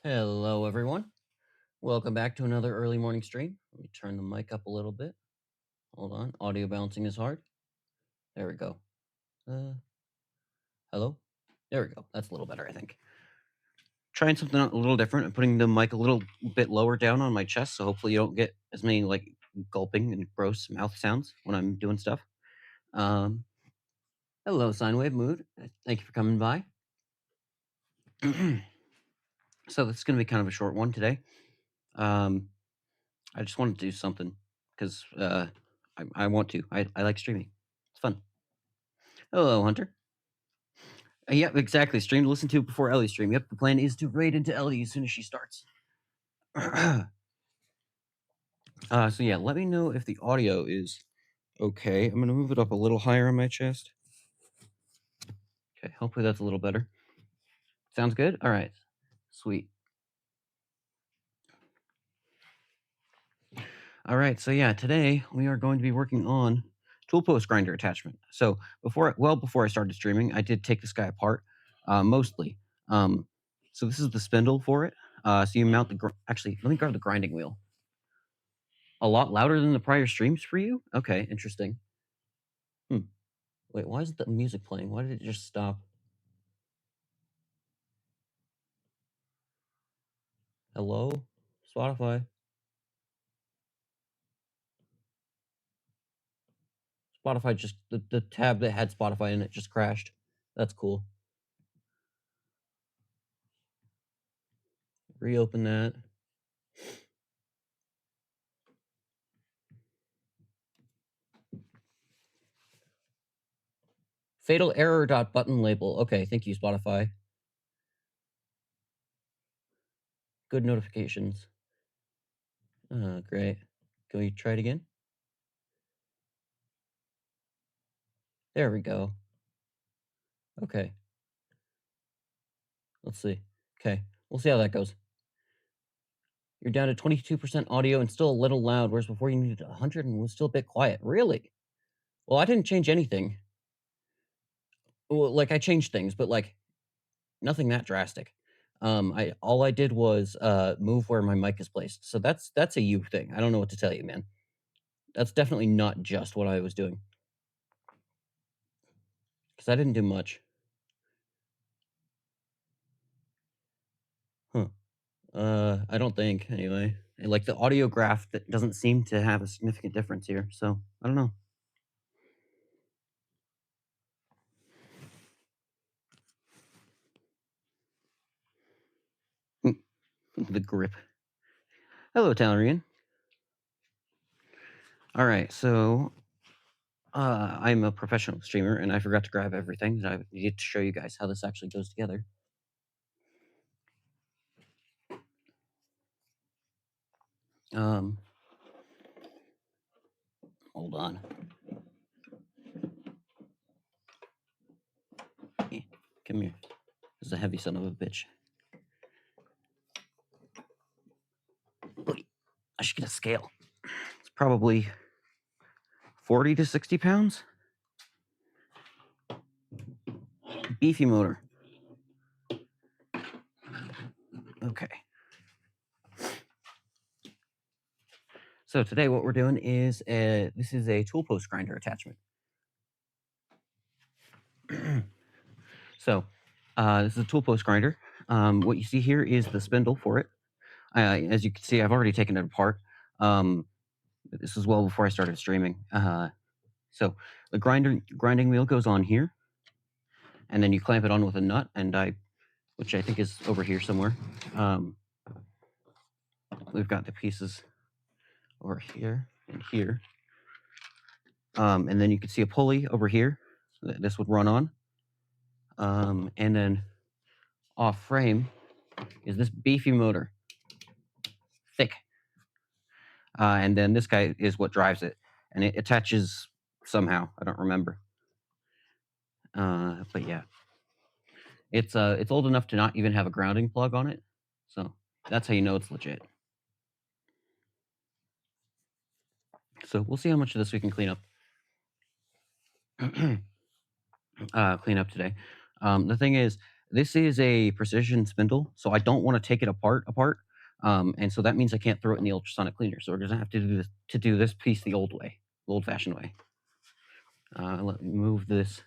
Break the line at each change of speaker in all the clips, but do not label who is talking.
Hello, everyone. Welcome back to another early morning stream. Let me turn the mic up a little bit. Hold on. Audio balancing is hard. There we go. Hello? There we go. That's a little better, I think. Trying something a little different and putting the mic a little bit lower down on my chest, so hopefully you don't get as many like gulping and gross mouth sounds when I'm doing stuff. Hello, Sine Wave Mood. Thank you for coming by. So this is going to be kind of a short one today. I just wanted to do something because I want to. I like streaming. It's fun. Hello, Hunter. Yep, exactly. Stream to listen to before Ellie's stream. Yep, the plan is to raid into Ellie as soon as she starts. So yeah, let me know if the audio is okay. I'm gonna move it up a little higher on my chest. Okay, hopefully that's a little better. Sounds good? All right, sweet. All right, so yeah, today we are going to be working on toolpost grinder attachment. So before I started streaming, I did take this guy apart, mostly. So this is the spindle for it. So you mount the actually, let me grab the grinding wheel. A lot louder than the prior streams for you? Okay, interesting. Wait, why is the music playing? Why did it just stop? Hello? Spotify? Spotify just, the tab that had Spotify in it just crashed. That's cool. Reopen that. Fatal error dot button label. Okay, thank you, Spotify. Good notifications. Great. Can we try it again? There we go. Okay. Let's see. Okay, we'll see how that goes. You're down to 22% audio and still a little loud, whereas before you needed 100 and was still a bit quiet. Really? Well, I didn't change anything. Well, like I changed things, but like nothing that drastic. All I did was move where my mic is placed. So that's a you thing. I don't know what to tell you, man. That's definitely not just what I was doing. Because I didn't do much. Huh. I don't think, anyway. Like the audio graph that doesn't seem to have a significant difference here, so I don't know. The grip. Hello, Talarian. All right, so I'm a professional streamer, and I forgot to grab everything. I need to show you guys how this actually goes together. Hold on. Come here. This is a heavy son of a bitch. I should get a scale. It's probably 40 to 60 pounds. Beefy motor. Okay. So today what we're doing is this is a tool post grinder attachment. So this is a tool post grinder. What you see here is the spindle for it. As you can see, I've already taken it apart. This is well before I started streaming. So the grinding wheel goes on here, and then you clamp it on with a nut, which I think is over here somewhere. We've got the pieces over here and here. And then you can see a pulley over here that this would run on. And then off frame is this beefy motor, thick. And then this guy is what drives it, and it attaches somehow. I don't remember. But yeah, it's old enough to not even have a grounding plug on it, so that's how you know it's legit. So we'll see how much of this we can clean up. Clean up today. The thing is, This is a precision spindle, so I don't want to take it apart. And so that means I can't throw it in the ultrasonic cleaner. So we're gonna have to do this piece the old way, old-fashioned way. Let me move this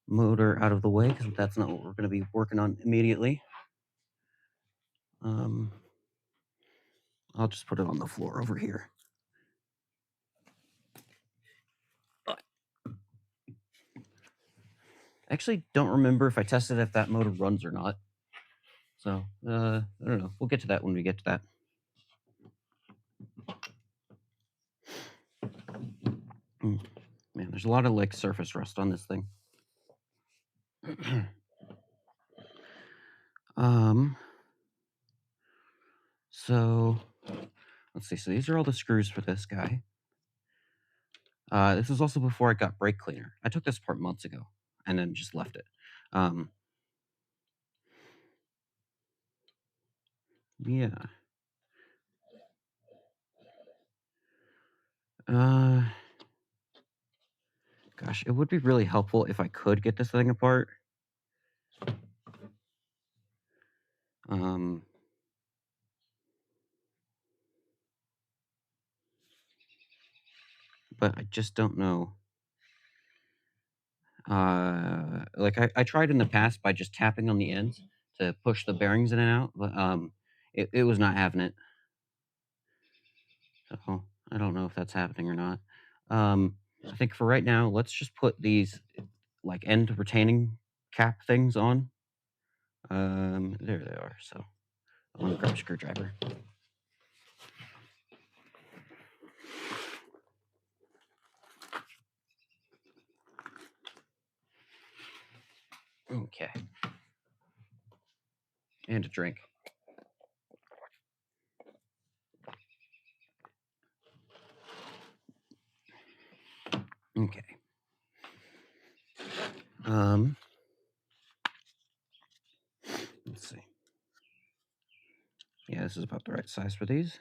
motor out of the way because that's not what we're going to be working on immediately. I'll just put it on the floor over here. I actually don't remember if I tested if that motor runs or not. So, I don't know. We'll get to that when we get to that. Man, there's a lot of like surface rust on this thing. So let's see. So these are all the screws for this guy. This was also before I got brake cleaner. I took this apart months ago and then just left it. Yeah. Gosh, it would be really helpful if I could get this thing apart. But I just don't know. Like I tried in the past by just tapping on the ends to push the bearings in and out, but it was not having it. So I don't know if that's happening or not. I think for right now, let's just put these like end retaining cap things on. There they are. So I'm gonna grab a screwdriver. Okay. And a drink. Okay. Let's see. Yeah, this is about the right size for these.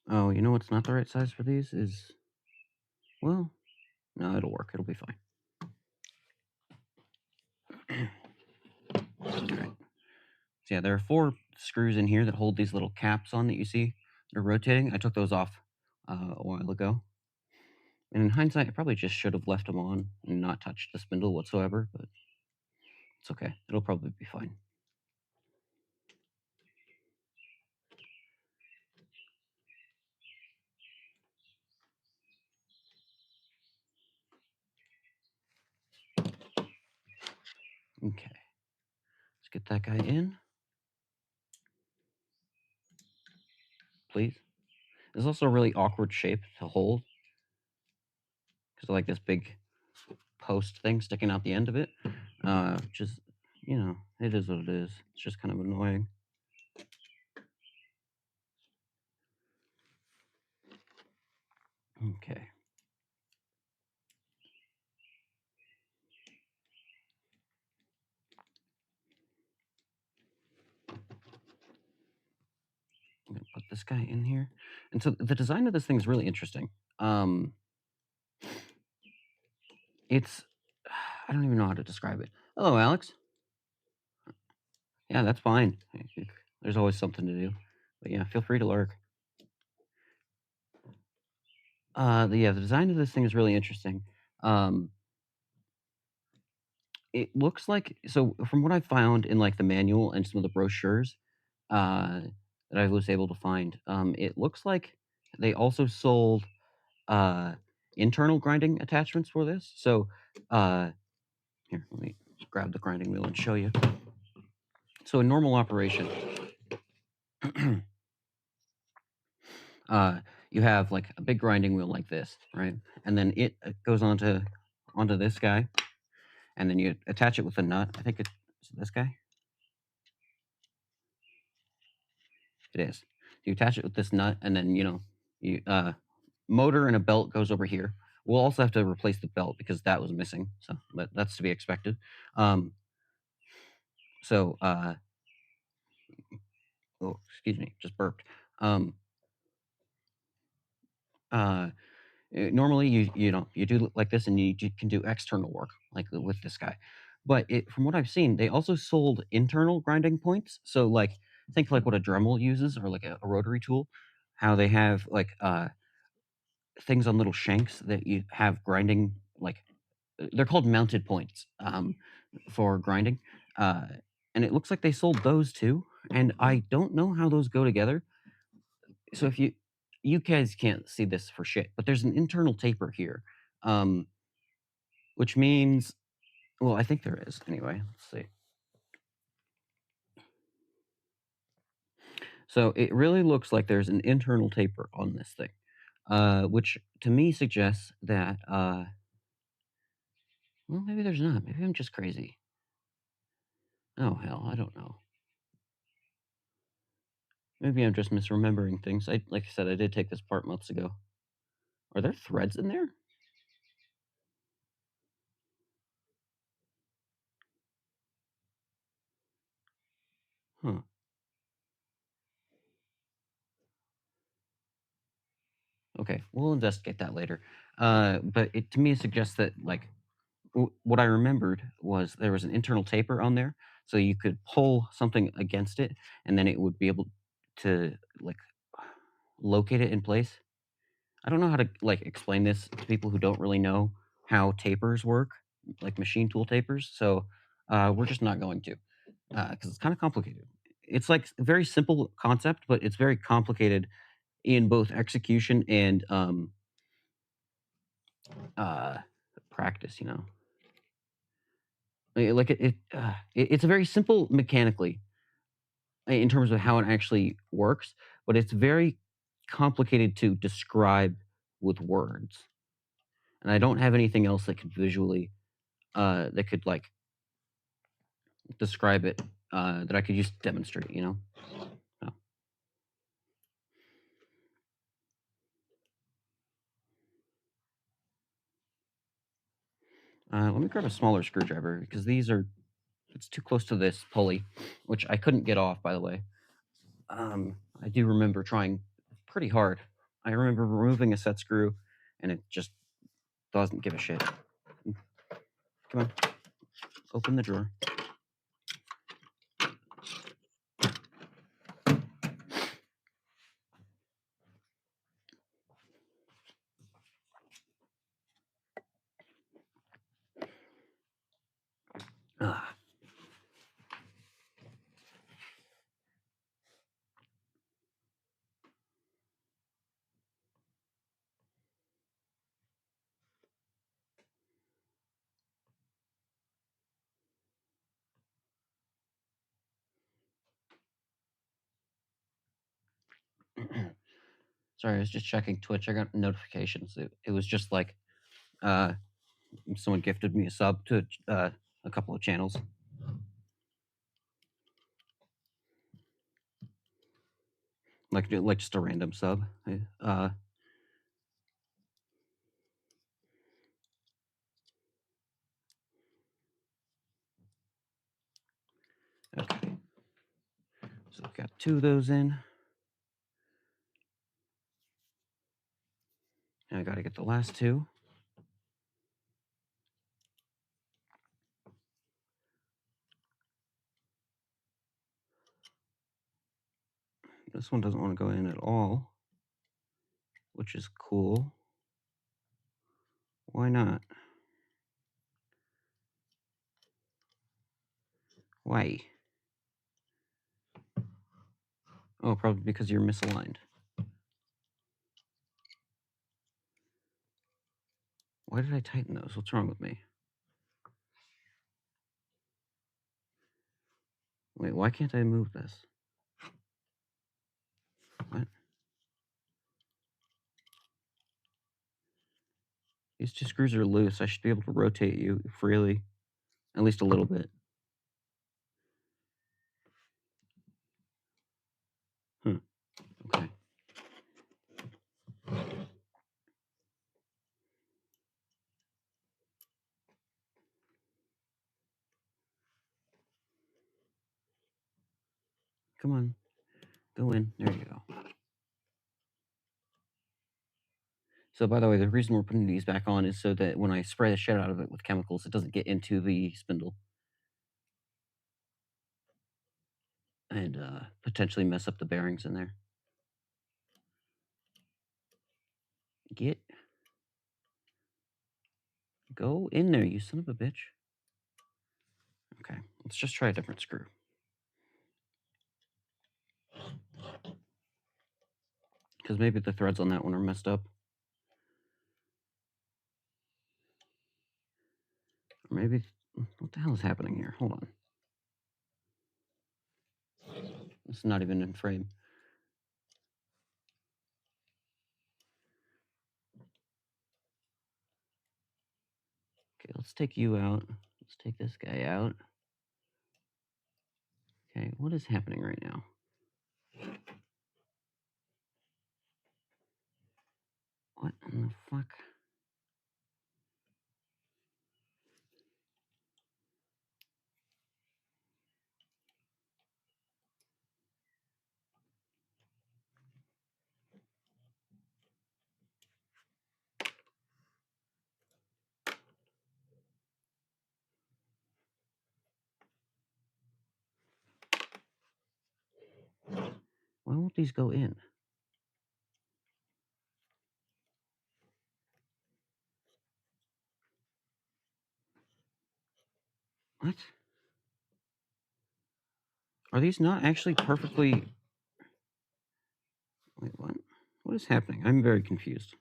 Oh, you know what's not the right size for these is, well, no, it'll work. It'll be fine. All right. So yeah, there are 4 screws in here that hold these little caps on that you see. They're rotating. I took those off a while ago. And in hindsight, I probably just should have left them on and not touched the spindle whatsoever, but it's okay. It'll probably be fine. Okay. Let's get that guy in. Please. It's also a really awkward shape to hold because of like this big post thing sticking out the end of it. Which is, you know, it is what it is. It's just kind of annoying. Okay. I'm gonna put this guy in here. And so the design of this thing is really interesting. It's I don't even know how to describe it. Hello, Alex. Yeah, that's fine. There's always something to do. But yeah, feel free to lurk. The design of this thing is really interesting. It looks like, so from what I found in like the manual and some of the brochures uh, that I was able to find, it looks like they also sold internal grinding attachments for this. So here, let me grab the grinding wheel and show you. So in normal operation, you have like a big grinding wheel like this, right? And then it goes onto this guy, and then you attach it with a nut. I think it's this guy. It is. You attach it with this nut, and then you motor and a belt goes over here. We'll also have to replace the belt because that was missing. So, but that's to be expected. So, oh, excuse me, just burped. Um, uh, Normally you do like this, and you can do external work like with this guy. But from what I've seen, they also sold internal grinding points. So like think like what a Dremel uses, or like a rotary tool. How they have like things on little shanks that you have grinding, like they're called mounted points, for grinding. Uh, and it looks like they sold those too. And I don't know how those go together. So if you guys can't see this for shit, but there's an internal taper here, um, which means, well, I think there is anyway. Let's see. So it really looks like there's an internal taper on this thing, which to me suggests that, well, maybe there's not. Maybe I'm just crazy. Oh hell, I don't know. Maybe I'm just misremembering things. Like I said, I did take this part months ago. Are there threads in there? Huh. Okay, we'll investigate that later. But it to me suggests that like what I remembered was there was an internal taper on there, so you could pull something against it, and then it would be able to like locate it in place. I don't know how to like explain this to people who don't really know how tapers work, like machine tool tapers. So we're just not going to, because it's kind of complicated. It's like a very simple concept, but it's very complicated in both execution and uh, practice. You know, like it's a very simple mechanically in terms of how it actually works, but it's very complicated to describe with words. And I don't have anything else that could visually that could like describe it, that I could just demonstrate. You know. So, let me grab a smaller screwdriver because these are it's too close to this pulley, which I couldn't get off, by the way. I do remember trying pretty hard. I remember removing a set screw, and it just doesn't give a shit. Come on, open the drawer. Ah. Sorry, I was just checking Twitch. I got notifications. It was just like uh, someone gifted me a sub to a couple of channels. Like just a random sub. Uh, okay, so I've got 2 of those in. And I got to get the last 2. This one doesn't want to go in at all, which is cool. Why not? Why? Oh, probably because you're misaligned. Why did I tighten those? What's wrong with me? Wait, why can't I move this? What? These 2 screws are loose. I should be able to rotate you freely, at least a little bit. Hmm. Okay. Come on. Go in. There you go. So, by the way, the reason we're putting these back on is so that when I spray the shit out of it with chemicals, it doesn't get into the spindle and potentially mess up the bearings in there. Go in there, you son of a bitch. Okay, let's just try a different screw. Because maybe the threads on that one are messed up. Or maybe, what the hell is happening here? Hold on. It's not even in frame. Okay, let's take you out. Let's take this guy out. Okay, what is happening right now? What in the fuck? Why won't these go in? What? Are these not actually perfectly... Wait, what? What is happening? I'm very confused.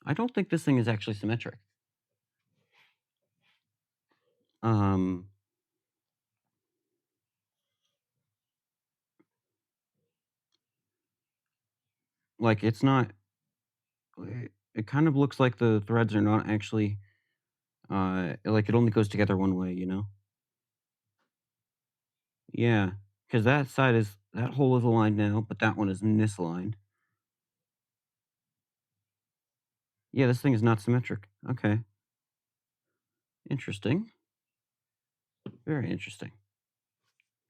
I don't think this thing is actually symmetric. Like, it's not... It kind of looks like the threads are not actually... like, it only goes together one way, you know? Yeah, because that side is... That hole is aligned now, but that one is misaligned. Yeah, this thing is not symmetric. Okay. Interesting. Very interesting.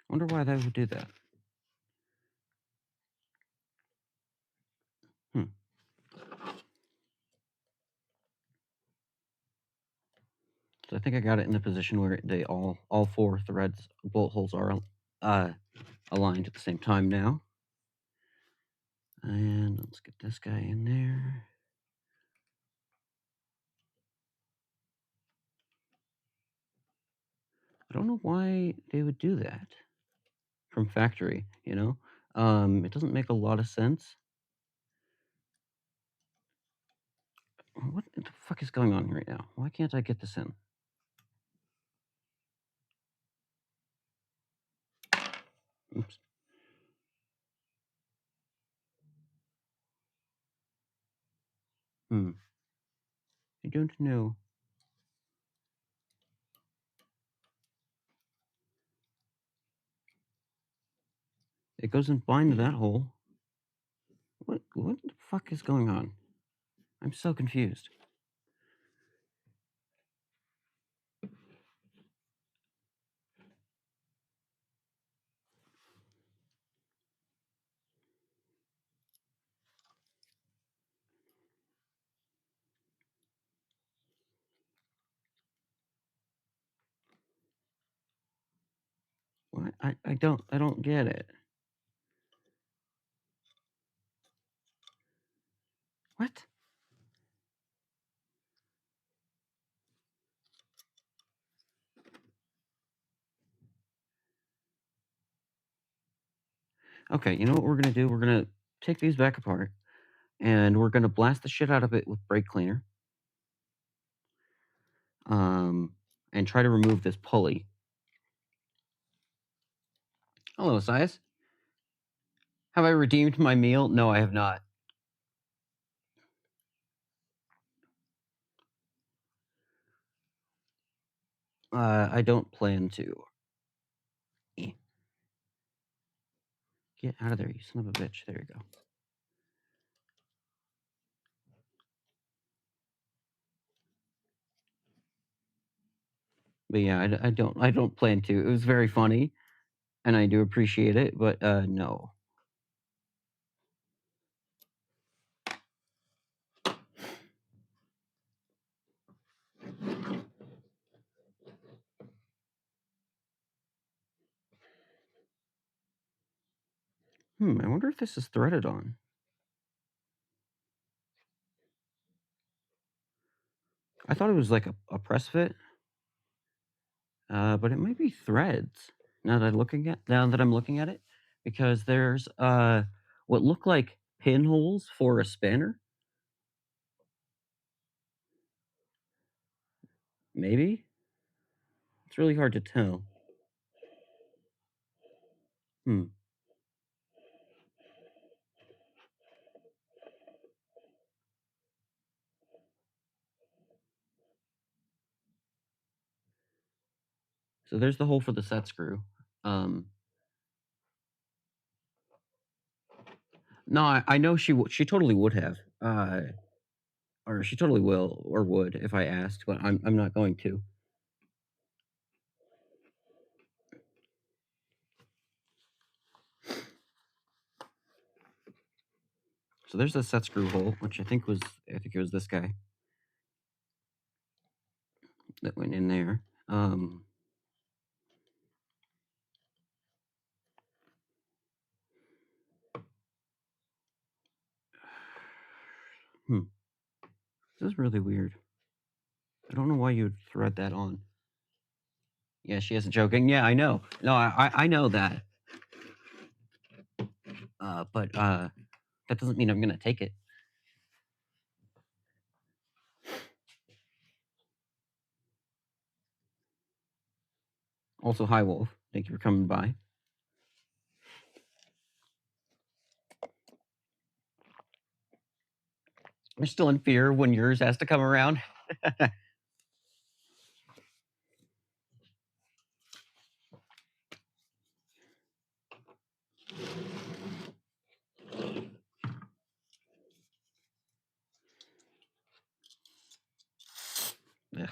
Wonder why that would do that. Hmm. So I think I got it in a position where they all four threads, bolt holes are aligned at the same time now. And let's get this guy in there. I don't know why they would do that from factory, you know? It doesn't make a lot of sense. What the fuck is going on right now? Why can't I get this in? Oops. I don't know. It goes in blind to that hole. What the fuck is going on? I'm so confused. What? I don't get it. What? Okay, you know what we're gonna do? We're gonna take these back apart and we're gonna blast the shit out of it with brake cleaner. And try to remove this pulley. Hello, Sias. Have I redeemed my meal? No, I have not. I don't plan to. Eh. Get out of there, you son of a bitch. There you go. But yeah, I don't plan to. It was very funny, and I do appreciate it, but, no. I wonder if this is threaded on. I thought it was like a press fit, but it might be threads now that I'm looking at it, because there's, what look like pinholes for a spanner, maybe? It's really hard to tell. Hmm. So there's the hole for the set screw. Um, no, I know she totally would have, or she totally will or would if I asked, but I'm not going to. So there's the set screw hole, which I think it was this guy that went in there. Hmm. This is really weird. I don't know why you would thread that on. Yeah, she isn't joking. Yeah, I know. No, I know that. But that doesn't mean I'm gonna take it. Also, hi Wolf. Thank you for coming by. You're still in fear when yours has to come around. Yeah.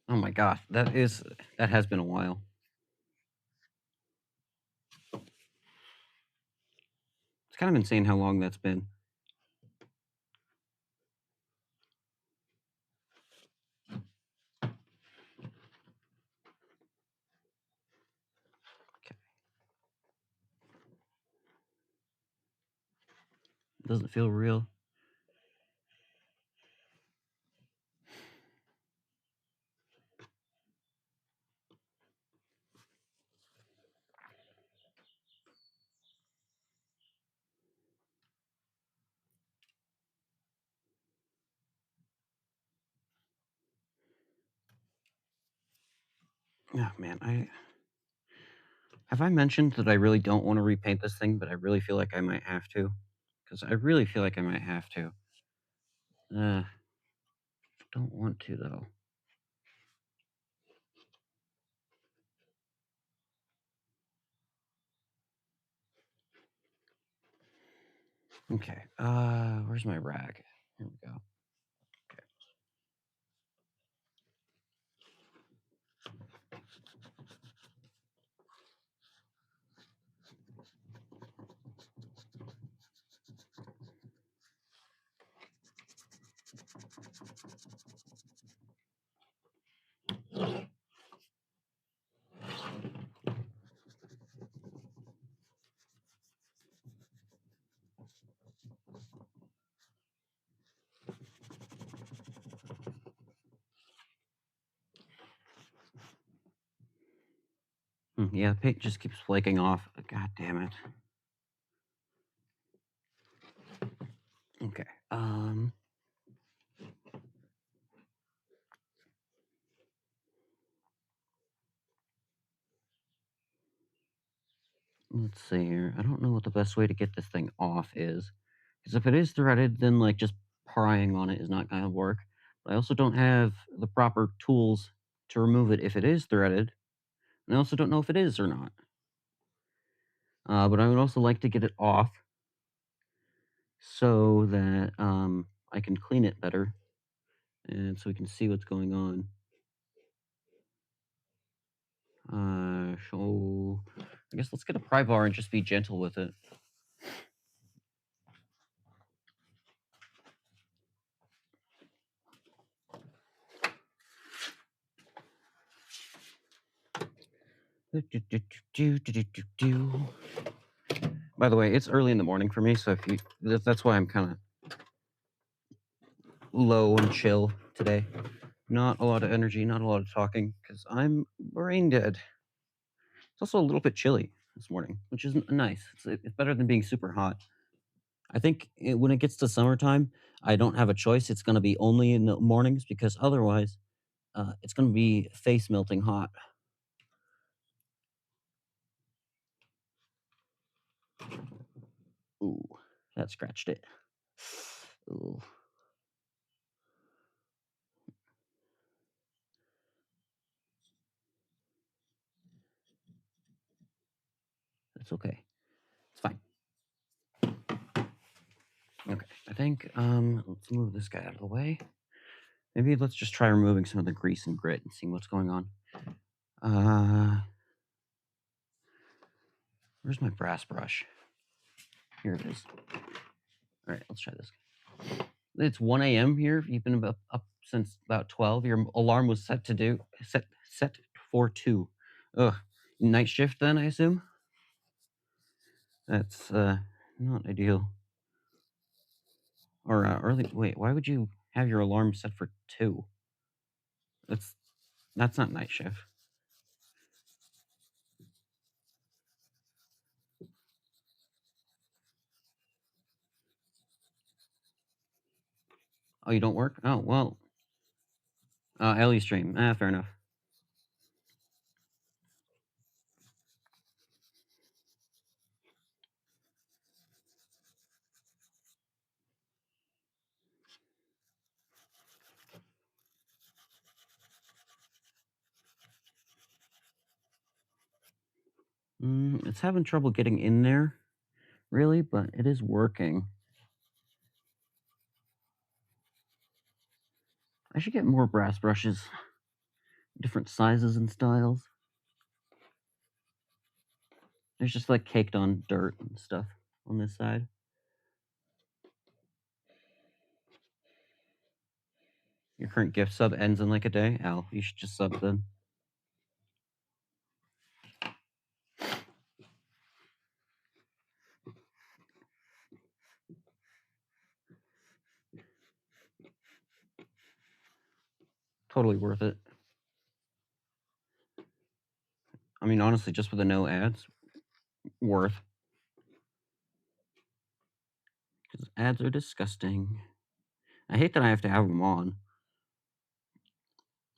Oh my gosh, that has been a while. It's kind of insane how long that's been. Okay. It doesn't feel real. Oh man, I mentioned that I really don't want to repaint this thing, but I really feel like I might have to, because I really feel like I might have to. Don't want to though. Okay. Where's my rag? Here we go. Yeah, the paint just keeps flaking off. God damn it. Okay. Let's see here. I don't know what the best way to get this thing off is. Because if it is threaded, then like just prying on it is not going to work. But I also don't have the proper tools to remove it if it is threaded. And I also don't know if it is or not. But I would also like to get it off so that I can clean it better and so we can see what's going on. So I guess let's get a pry bar and just be gentle with it. By the way, it's early in the morning for me, so if you that's why I'm kind of low and chill today. Not a lot of energy, not a lot of talking, because I'm brain dead. It's also a little bit chilly this morning, which is nice. It's better than being super hot. I think when it gets to summertime, I don't have a choice. It's going to be only in the mornings because otherwise, it's going to be face melting hot. Ooh, that scratched it. Ooh, that's okay. It's fine. Okay, I think let's move this guy out of the way. Maybe let's just try removing some of the grease and grit and seeing what's going on. Where's my brass brush? Here it is. All right, let's try this. It's 1 a.m. here. You've been up since about 12. Your alarm was set for 2. Ugh. Night shift then, I assume? That's not ideal. Or early. Wait, why would you have your alarm set for 2? That's that's not night shift. Oh, you don't work? Oh, well. Ellie stream. Fair enough. It's having trouble getting in there, really, but it is working. I should get more brass brushes, different sizes and styles. There's just like caked on dirt and stuff on this side. Your current gift sub ends in like a day. Al, you should just sub then. Totally worth it. I mean, honestly, just with the no ads, worth. Because ads are disgusting. I hate that I have to have them on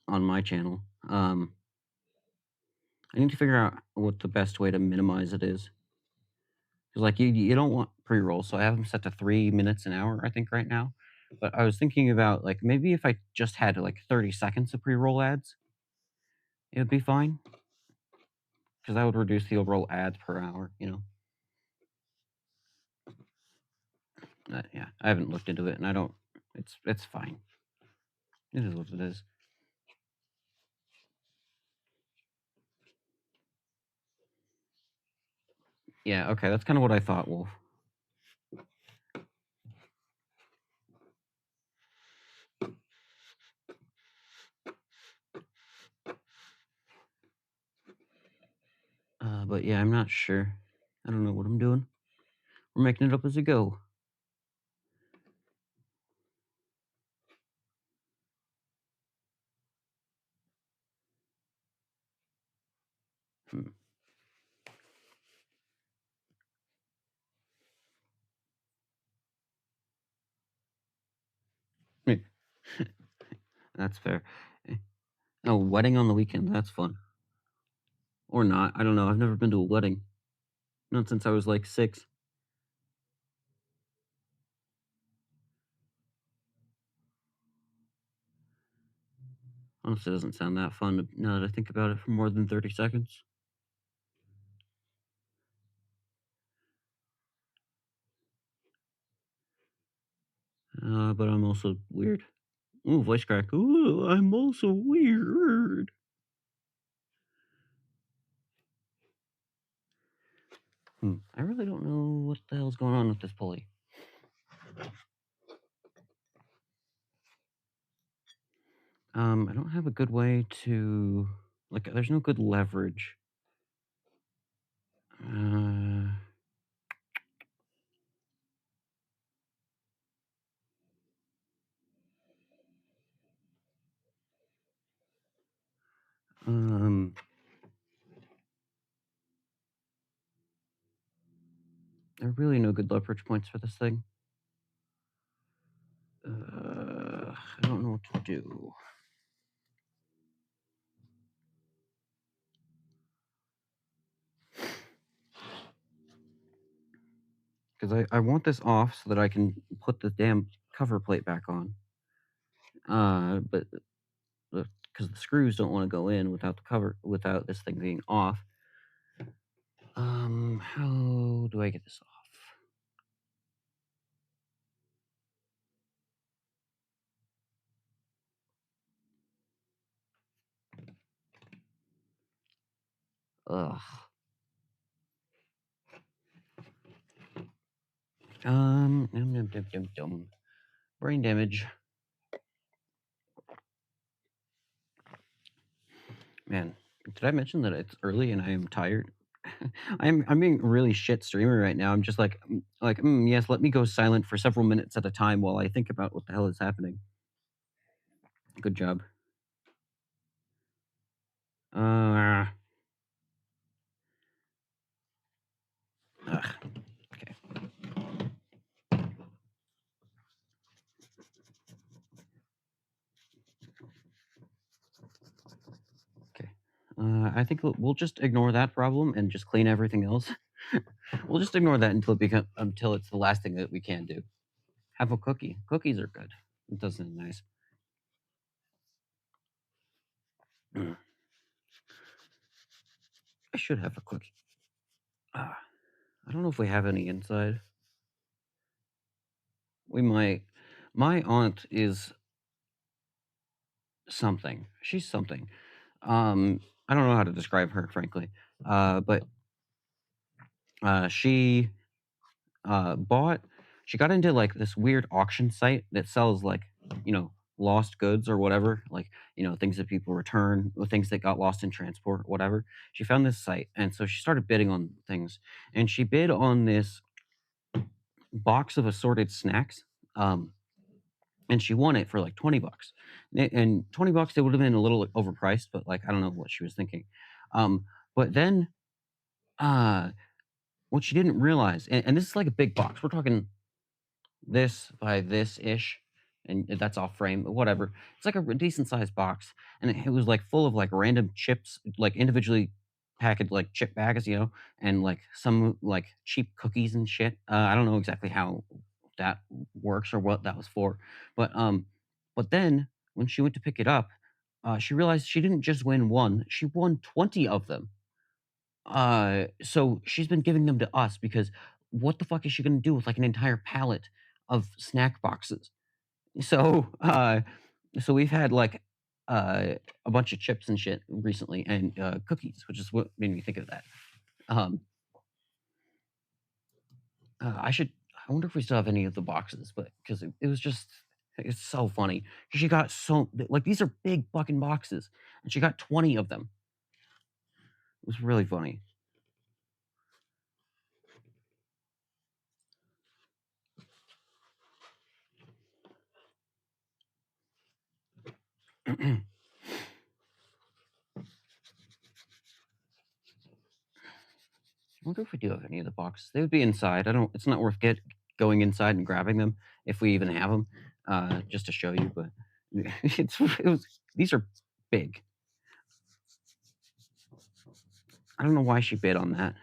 my channel. I need to figure out what the best way to minimize it is. Because like you don't want pre-roll, so I have them set to 3 minutes an hour, I think right now. But I was thinking about like maybe if I just had like 30 seconds of pre-roll ads, it would be fine. Because that would reduce the overall ads per hour, you know. Yeah, I haven't looked into it, and I don't. It's fine. It is what it is. Yeah, okay, that's kind of what I thought, Wolf. But yeah, I'm not sure. I don't know what I'm doing. We're making it up as we go. Hmm. That's fair. Eh, Oh, wedding on the weekend. That's fun. Or not. I don't know. I've never been to a wedding. Not since I was, like, 6. Honestly, it doesn't sound that fun now that I think about it for more than 30 seconds. But I'm also weird. Ooh, voice crack. Ooh, I'm also weird. I really don't know what the hell's going on with this pulley. I don't have a good way to like. There's no good leverage. Uh, um, there are really no good leverage points for this thing. I don't know what to do. Because I want this off so that I can put the damn cover plate back on. But because the screws don't want to go in without the cover, without this thing being off. How do I get this off? Ugh. Brain damage. Man, did I mention that it's early and I am tired? I'm being a really shit streamer right now. I'm just yes, let me go silent for several minutes at a time while I think about what the hell is happening. Good job. Uh, ugh, okay. Okay. I think we'll just ignore that problem and just clean everything else. We'll just ignore that until it's the last thing that we can do. Have a cookie. Cookies are good. It does sound nice. Mm. I should have a cookie. I don't know if we have any inside. We might. My aunt is something. She's something. I don't know how to describe her, frankly. But she bought. She got into like this weird auction site that sells like you know lost goods or whatever, like things that people return, or things that got lost in transport, whatever. She found this site, and so she started bidding on things, and she bid on this box of assorted snacks. Um, and she won it for like 20 bucks. And 20 bucks, it would have been a little overpriced, but like, I don't know what she was thinking. Um, but then, uh, what she didn't realize, and this is like a big box, we're talking this by this ish, and that's off frame, but whatever. It's like a decent sized box, and it was like full of like random chips, like individually packaged like chip bags, and like some like cheap cookies and shit. I don't know exactly how that works or what that was for, but then when she went to pick it up, she realized she didn't just win one; she won 20 of them. So she's been giving them to us because what the fuck is she gonna do with like an entire pallet of snack boxes? So, so we've had like a bunch of chips and shit recently, and cookies, which is what made me think of that. Um, I should. I wonder if we still have any of the boxes, but because it was just. It's so funny. She got so like these are big fucking boxes, and she got 20 of them. It was really funny. I wonder if we do have any of the boxes. They would be inside. I don't. It's not worth going inside and grabbing them if we even have them, just to show you. But it was. These are big. I don't know why she bid on that.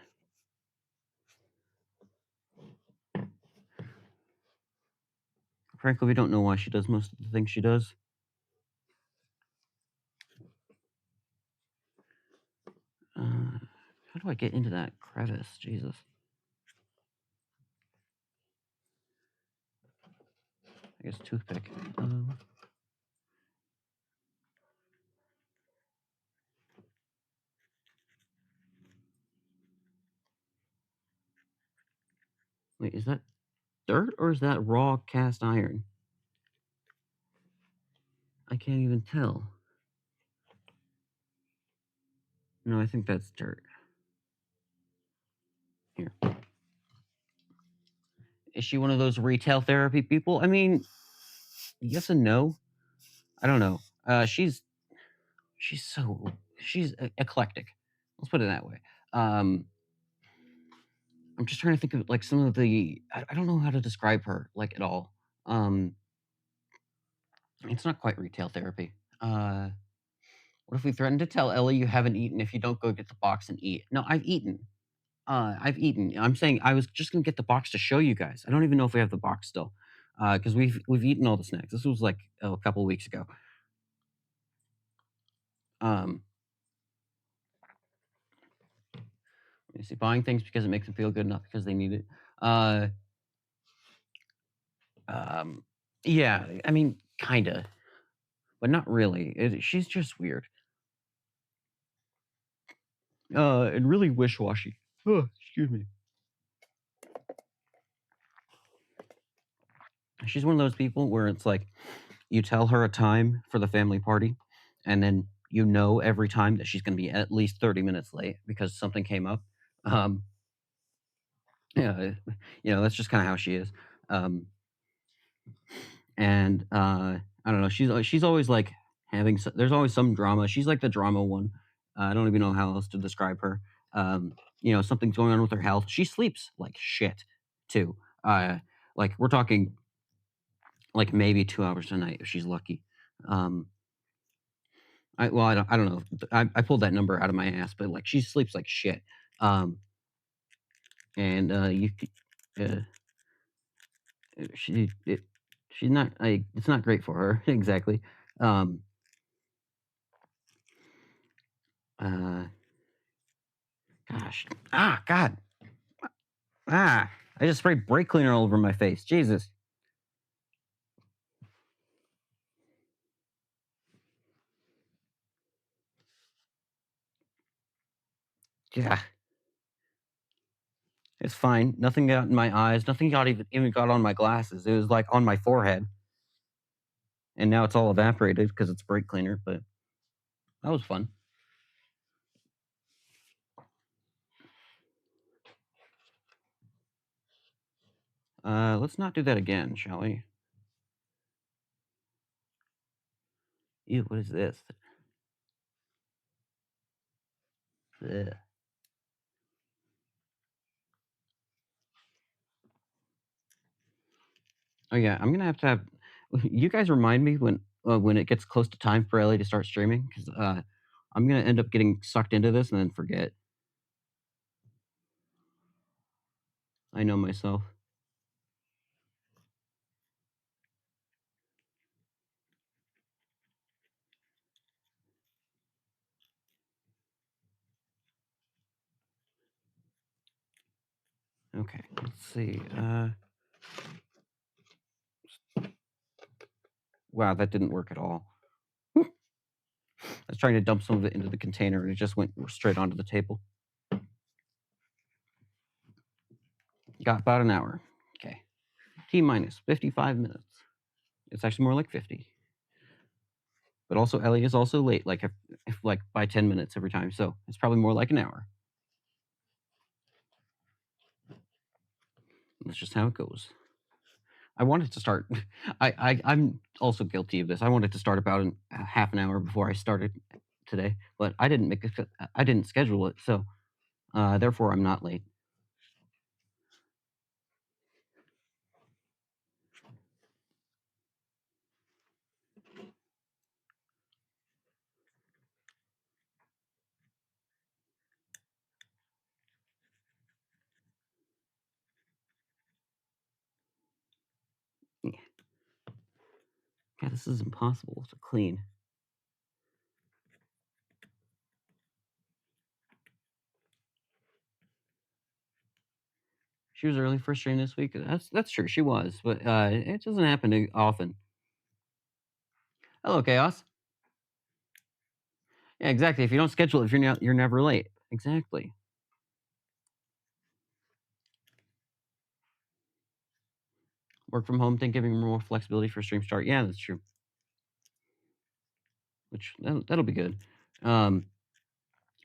Frankly, we don't know why she does most of the things she does. How do I get into that crevice? Jesus. I guess toothpick. Wait, is that dirt or is that raw cast iron? I can't even tell. No, I think that's dirt. Here. Is she one of those retail therapy people? I mean, yes and no. I don't know. She's eclectic. Let's put it that way. I'm just trying to think of like some of the. I don't know how to describe her like at all. Um, it's not quite retail therapy. What if we threaten to tell Ellie you haven't eaten if you don't go get the box and eat? No, I've eaten. I've eaten. I'm saying I was just gonna get the box to show you guys. I don't even know if we have the box still, because we've eaten all the snacks. This was like a couple of weeks ago. Um, let me see. Buying things because it makes them feel good, not because they need it. Uh, um, yeah. I mean, kinda, but not really. She's just weird. And really wish-washy. Oh, excuse me. She's one of those people where it's like you tell her a time for the family party, and then you know every time that she's going to be at least 30 minutes late because something came up. Um, yeah, that's just kind of how she is. Um, and I don't know. She's always like there's always some drama. She's like the drama one. I don't even know how else to describe her. Something's going on with her health. She sleeps like shit too. Like we're talking like maybe 2 hours a night if she's lucky. Um, I don't know. I pulled that number out of my ass, but like she sleeps like shit. Um, and uh, she it, she's not like it's not great for her exactly. Um, uh, God, I just sprayed brake cleaner all over my face. Jesus. Yeah, it's fine. Nothing got in my eyes. Nothing got even got on my glasses. It was like on my forehead, and now it's all evaporated because it's brake cleaner. But that was fun. Let's not do that again, shall we? Ew, what is this? Ugh. Oh yeah, I'm gonna have to have you guys remind me when it gets close to time for Ellie to start streaming because I'm gonna end up getting sucked into this and then forget. I know myself. Okay, let's see. Wow, that didn't work at all. I was trying to dump some of it into the container and it just went straight onto the table. Got about an hour. Okay. T minus 55 minutes. It's actually more like 50. But also Ellie is also late, like if like by 10 minutes every time. So it's probably more like an hour. That's just how it goes. I wanted to start. I'm also guilty of this. I wanted to start about half an hour before I started today, but I didn't schedule it, so therefore I'm not late. God, this is impossible to clean. She was early first train this week. That's true. She was, but it doesn't happen often. Hello, chaos. Yeah, exactly. If you don't schedule it, if you're never late. Exactly. Work from home, think giving more flexibility for stream start. Yeah, that's true. Which that'll be good. I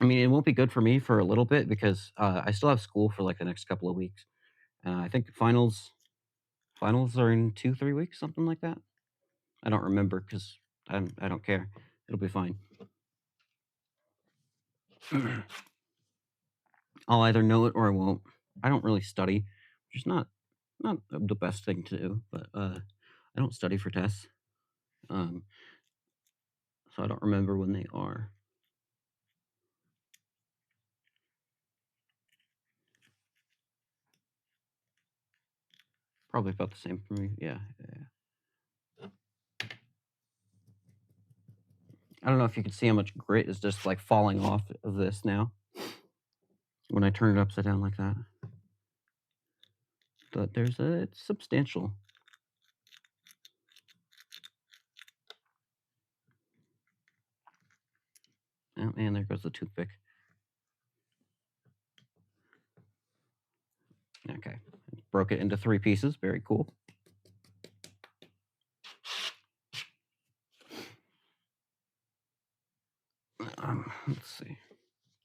mean, it won't be good for me for a little bit because I still have school for like the next couple of weeks. I think finals are in 2-3 weeks, something like that. I don't remember because I don't care. It'll be fine. I'll either know it or I won't. I don't really study, which is not the best thing to do, but I don't study for tests, um, so I don't remember when they are. Probably about the same for me. Yeah. I don't know if you can see how much grit is just like falling off of this now when I turn it upside down like that. But it's substantial. Oh, and there goes the toothpick. Okay, broke it into 3 pieces. Very cool. Let's see.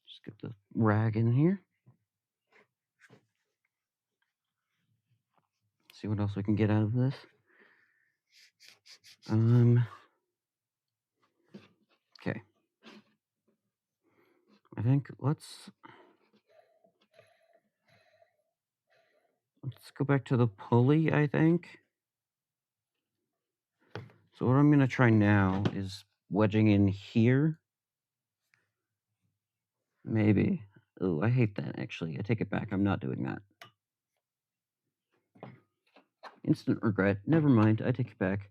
Just get the rag in here. See what else we can get out of this. Okay. I think let's go back to the pulley, I think. So what I'm gonna try now is wedging in here. Maybe. Oh, I hate that actually. I take it back. I'm not doing that. Instant regret. Never mind. I take it back.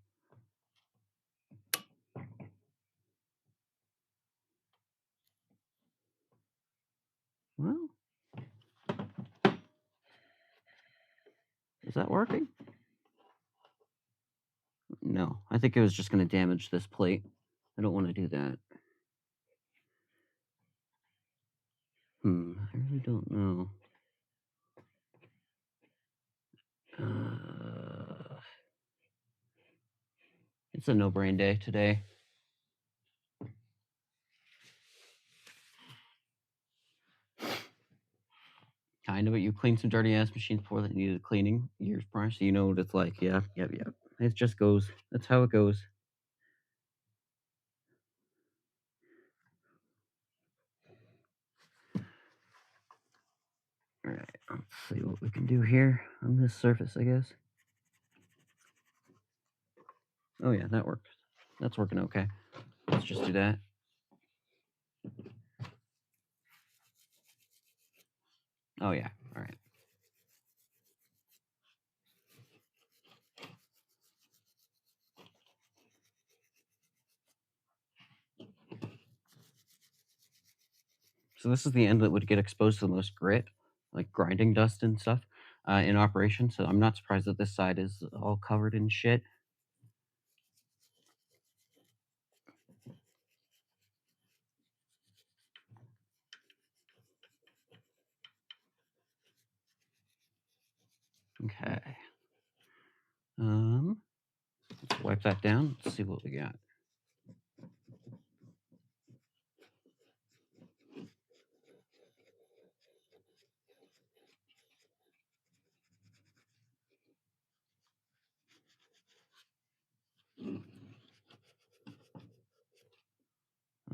Well, is that working? No, I think it was just going to damage this plate. I don't want to do that. I really don't know. It's a no-brain day today. Kind of, but you cleaned some dirty-ass machines before that needed cleaning years prior, so you know what it's like. Yeah, yep. It just goes. That's how it goes. All right, let's see what we can do here on this surface, I guess. Oh yeah, that works. That's working okay. Let's just do that. Oh yeah, all right. So this is the end that would get exposed to the most grit, like grinding dust and stuff, in operation. So I'm not surprised that this side is all covered in shit. Okay. Let's wipe that down. Let's see what we got.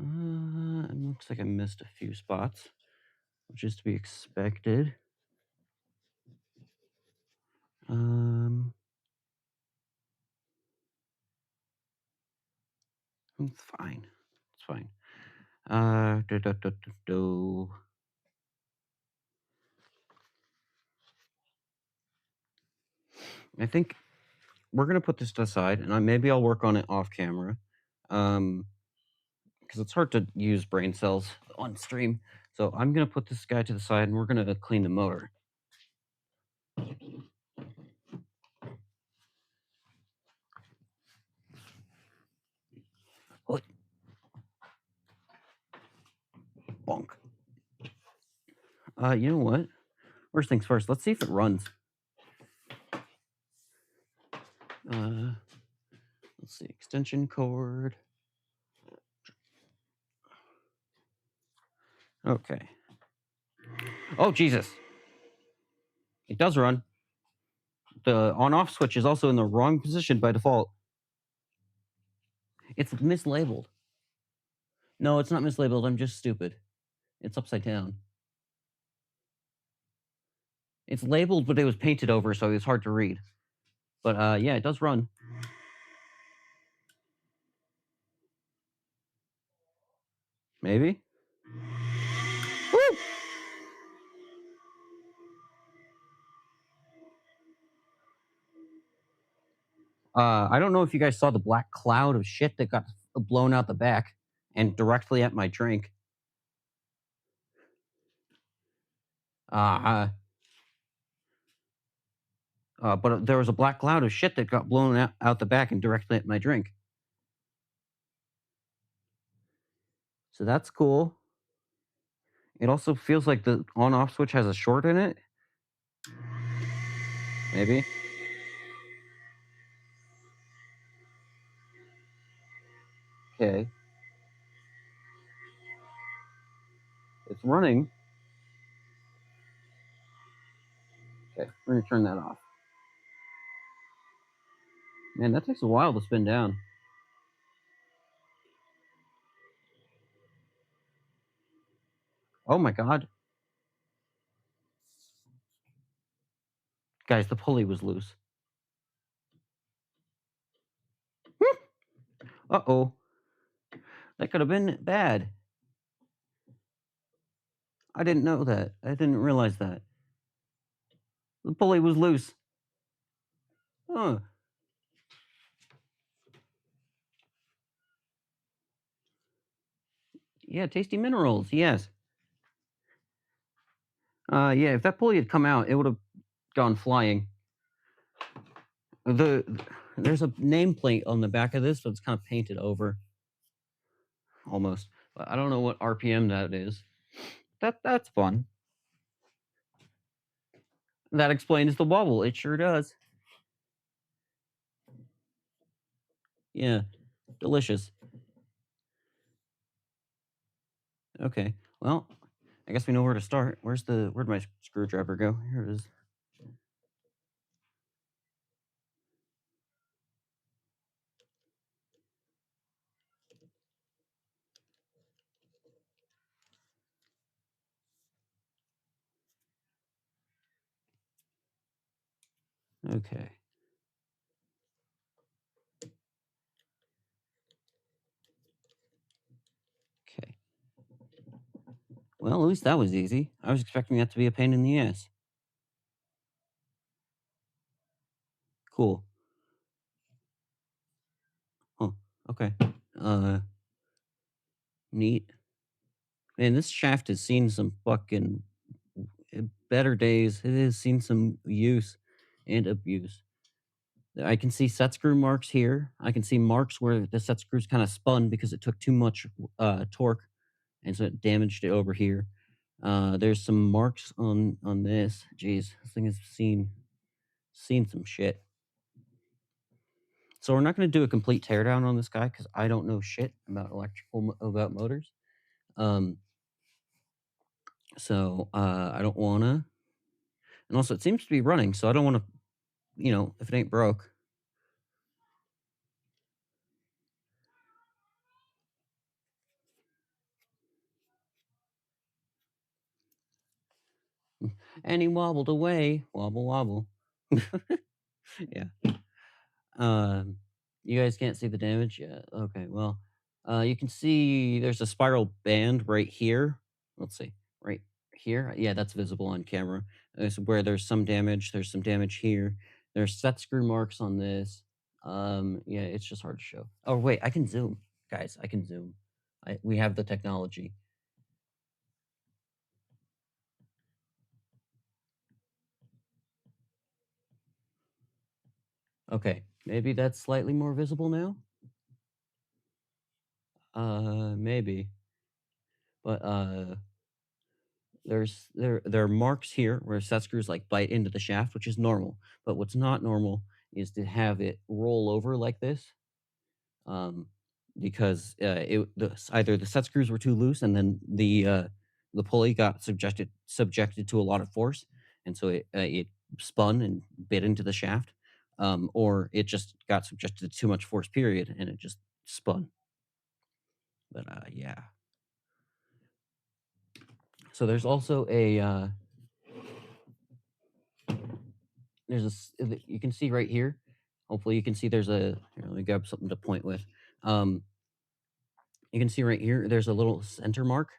It looks like I missed a few spots, which is to be expected. It's fine. It's fine. Do, do, do, do, do. I think we're gonna put this to the side, and maybe I'll work on it off camera, um, because it's hard to use brain cells on stream. So I'm gonna put this guy to the side, and we're gonna clean the motor. Oh, bonk. You know what? First things first. Let's see if it runs. Uh, let's see. Extension cord. Okay. Oh Jesus! It does run. The on-off switch is also in the wrong position by default. It's mislabeled. No, it's not mislabeled. I'm just stupid. It's upside down. It's labeled, but it was painted over, so it's hard to read. But yeah, it does run. Maybe. Woo! I don't know if you guys saw the black cloud of shit that got blown out the back and directly at my drink. Uh, but there was a black cloud of shit that got blown out the back and directly at my drink. So that's cool. It also feels like the on-off switch has a short in it. Maybe. Okay. It's running. Okay, we're gonna turn that off. Man, that takes a while to spin down. Oh my god. Guys, the pulley was loose. Uh-oh. That could have been bad. I didn't know that. I didn't realize that. The pulley was loose. Huh. Yeah, tasty minerals. Yes. Yeah, if that pulley had come out, it would have gone flying. The there's a nameplate on the back of this, but it's kind of painted over almost. But I don't know what RPM that is. That's fun. That explains the wobble. It sure does. Yeah, delicious. Okay. Well, I guess we know where to start. Where'd my screwdriver go? Here it is. Okay. Okay. Well, at least that was easy. I was expecting that to be a pain in the ass. Cool. Huh. Okay. Uh, neat. Man, this shaft has seen some fucking better days. It has seen some use and abuse. I can see set screw marks here. I can see marks where the set screws kind of spun because it took too much torque, and so it damaged it over here. There's some marks on this. Jeez, this thing has seen some shit. So we're not going to do a complete teardown on this guy because I don't know shit about about motors. Um, so I don't want to. And also, it seems to be running, so I don't want to. If it ain't broke. And he wobbled away. Wobble, wobble. Yeah. Um, you guys can't see the damage yet. Okay, well, you can see there's a spiral band right here. Let's see, right here. Yeah, that's visible on camera. Where there's some damage. There's some damage here. There's set screw marks on this. Yeah, it's just hard to show. Oh wait, I can zoom, guys. I can zoom. We have the technology. Okay, maybe that's slightly more visible now. Maybe, but there are marks here where set screws like bite into the shaft, which is normal. But what's not normal is to have it roll over like this, um, because either the set screws were too loose, and then the pulley got subjected to a lot of force, and so it spun and bit into the shaft, or it just got subjected to too much force, period, and it just spun. But yeah. So there's also you can see right here. Hopefully you can see there's a here, let me grab something to point with. Um, you can see right here there's a little center mark.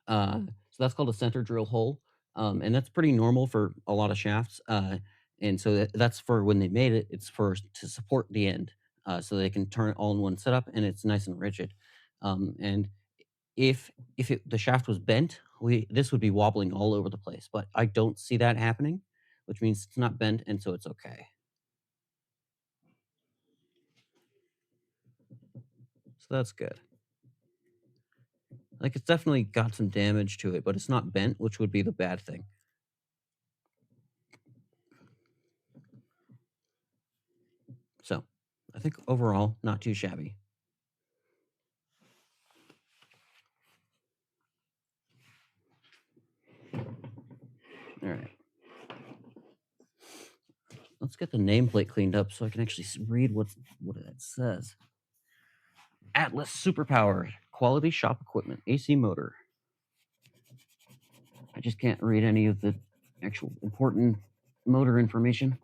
So that's called a center drill hole, and that's pretty normal for a lot of shafts. And so that's for when they made it. It's for to support the end, so they can turn it all in one setup, and it's nice and rigid. And if the shaft was bent, this would be wobbling all over the place. But I don't see that happening, which means it's not bent, and so it's okay. So that's good. Like, it's definitely got some damage to it, but it's not bent, which would be the bad thing. So, I think overall, not too shabby. All right. Let's get the nameplate cleaned up so I can actually read what it says. Atlas Superpower Quality Shop Equipment AC motor. I just can't read any of the actual important motor information.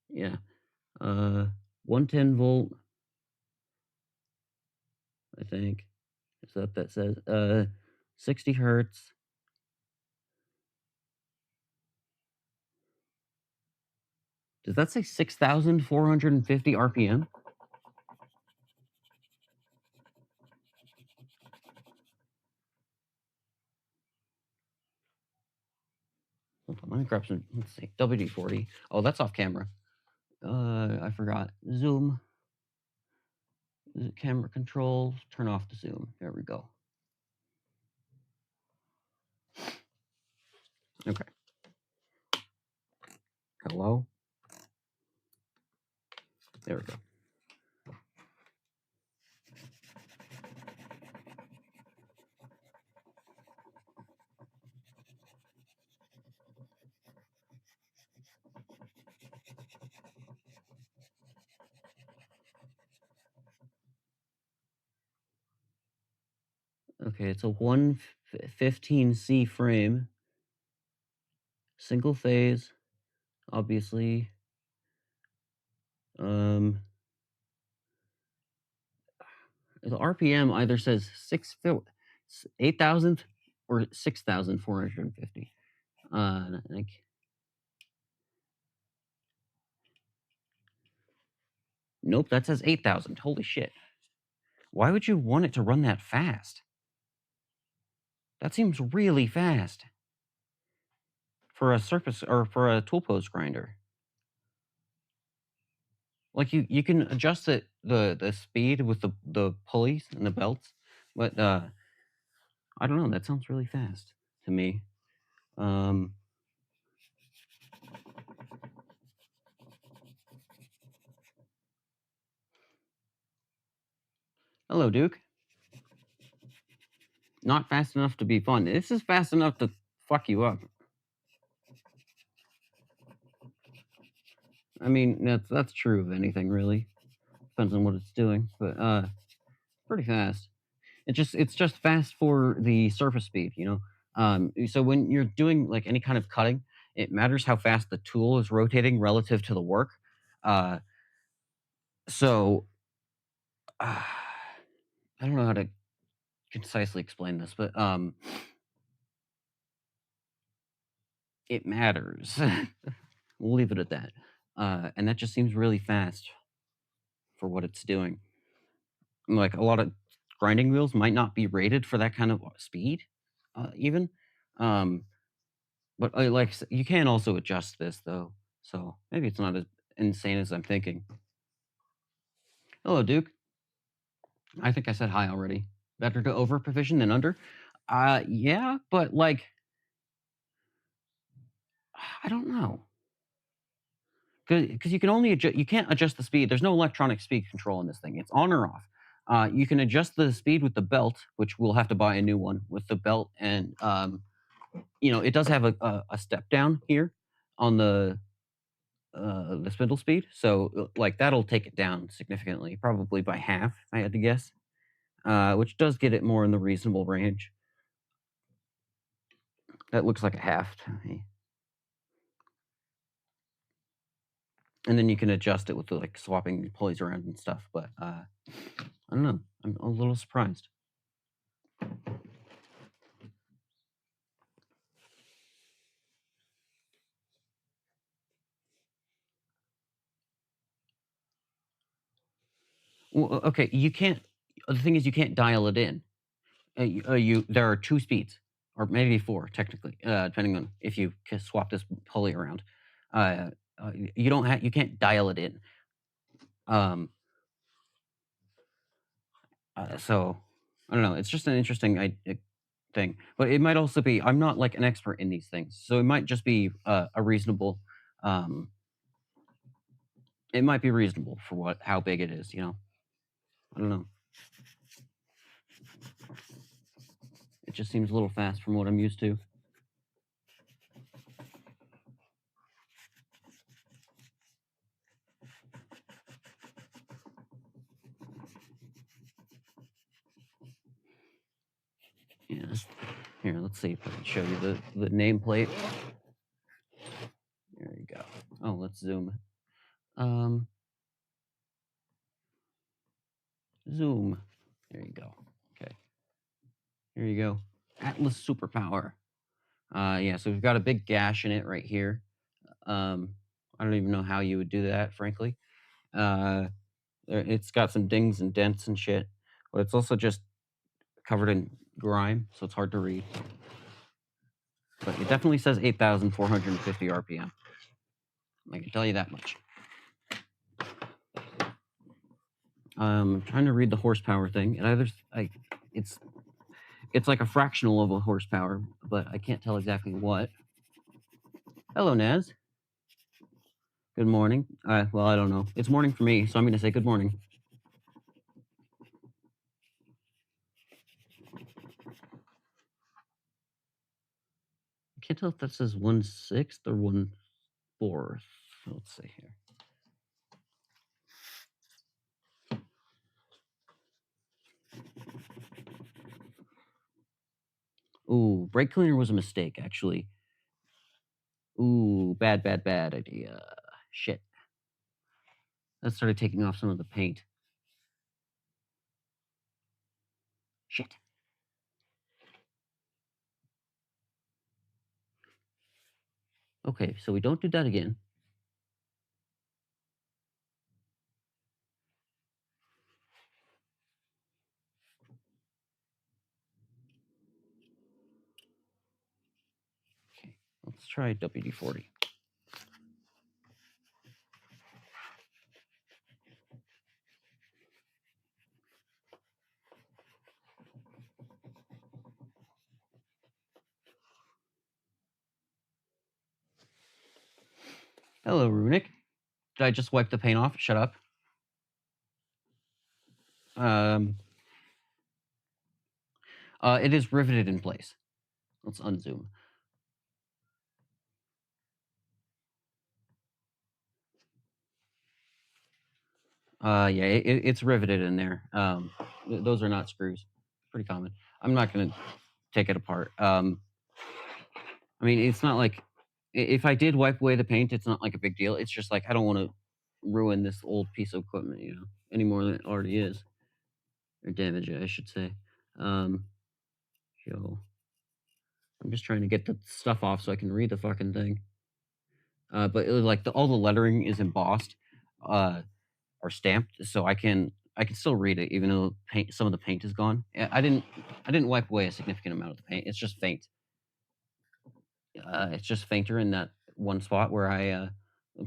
Yeah. 110 volt, I think. Is that says 60 hertz. Does that say 6,450 RPM? Hold on, let me grab some. Let's see. WD-40. Oh, that's off camera. I forgot. Zoom. Is it camera control? Turn off the zoom. There we go. Okay. Hello? There we go. Okay, it's a 115C frame, single phase, obviously. Um, the RPM either says 8,000 or 6,450. Like, nope, that says 8,000. Holy shit. Why would you want it to run that fast? That seems really fast for a surface or for a tool post grinder. Like, you can adjust the speed with the pulleys and the belts, but I don't know. That sounds really fast to me. Um, Hello, Duke. Not fast enough to be fun. This is fast enough to fuck you up. I mean, that's true of anything really. Depends on what it's doing, but pretty fast. It's just fast for the surface speed, you know. So when you're doing like any kind of cutting, it matters how fast the tool is rotating relative to the work. Uh, so uh, I don't know how to concisely explain this, but it matters. We'll leave it at that. And that just seems really fast for what it's doing. Like a lot of grinding wheels might not be rated for that kind of speed, even. Um, but you can also adjust this though, so maybe it's not as insane as I'm thinking. Hello, Duke. I think I said hi already. Better to over provision than under. Yeah, but like I don't know. Because you can only adjust, you can't adjust the speed. There's no electronic speed control in this thing. It's on or off. You can adjust the speed with the belt, which we'll have to buy a new one with the belt, and it does have a step down here on the spindle speed. So like that'll take it down significantly, probably by half, if I had to guess. Which does get it more in the reasonable range. That looks like a half to me. And then you can adjust it with the like swapping pulleys around and stuff. But I don't know. I'm a little surprised. Well, okay, you can't. The thing is, you can't dial it in. There are two speeds, or maybe four technically, depending on if you swap this pulley around. Uh, you can't dial it in. Um, so I don't know. It's just an interesting thing, but it might also be. I'm not like an expert in these things, so it might just be a reasonable. Um, it might be reasonable for how big it is. I don't know. It just seems a little fast from what I'm used to. Yeah. Here, let's see if I can show you the nameplate. There you go. Oh, let's zoom. Um, zoom. There you go. Okay. Here you go. Atlas Superpower. Yeah, so we've got a big gash in it right here. I don't even know how you would do that, frankly. Uh, it's got some dings and dents and shit, but it's also just covered in grime, so it's hard to read. But it definitely says 8,450 RPM. I can tell you that much. I'm trying to read the horsepower thing, and it's like a fractional of a horsepower, but I can't tell exactly what. Hello, Naz. Good morning. Well, I don't know. It's morning for me, so I'm going to say good morning. I can't tell if that says 1/6 or 1/4. Let's see here. Ooh, brake cleaner was a mistake, actually. Ooh, bad, bad, bad idea. Shit. That started taking off some of the paint. Shit. Okay, so we don't do that again. Okay, let's try WD-40. Hello, Runic. Did I just wipe the paint off? Shut up. It is riveted in place. Let's unzoom. Yeah, it's riveted in there. Those are not screws. Pretty common. I'm not gonna take it apart. I mean, it's not like if I did wipe away the paint, it's not like a big deal. It's just like I don't want to ruin this old piece of equipment, any more than it already is, or damage it, I should say. Show I'm just trying to get the stuff off so I can read the fucking thing. But it was like all the lettering is embossed, uh, or stamped, so I can still read it even though some of the paint is gone. I didn't wipe away a significant amount of the paint. It's just faint. It's just fainter in that one spot where I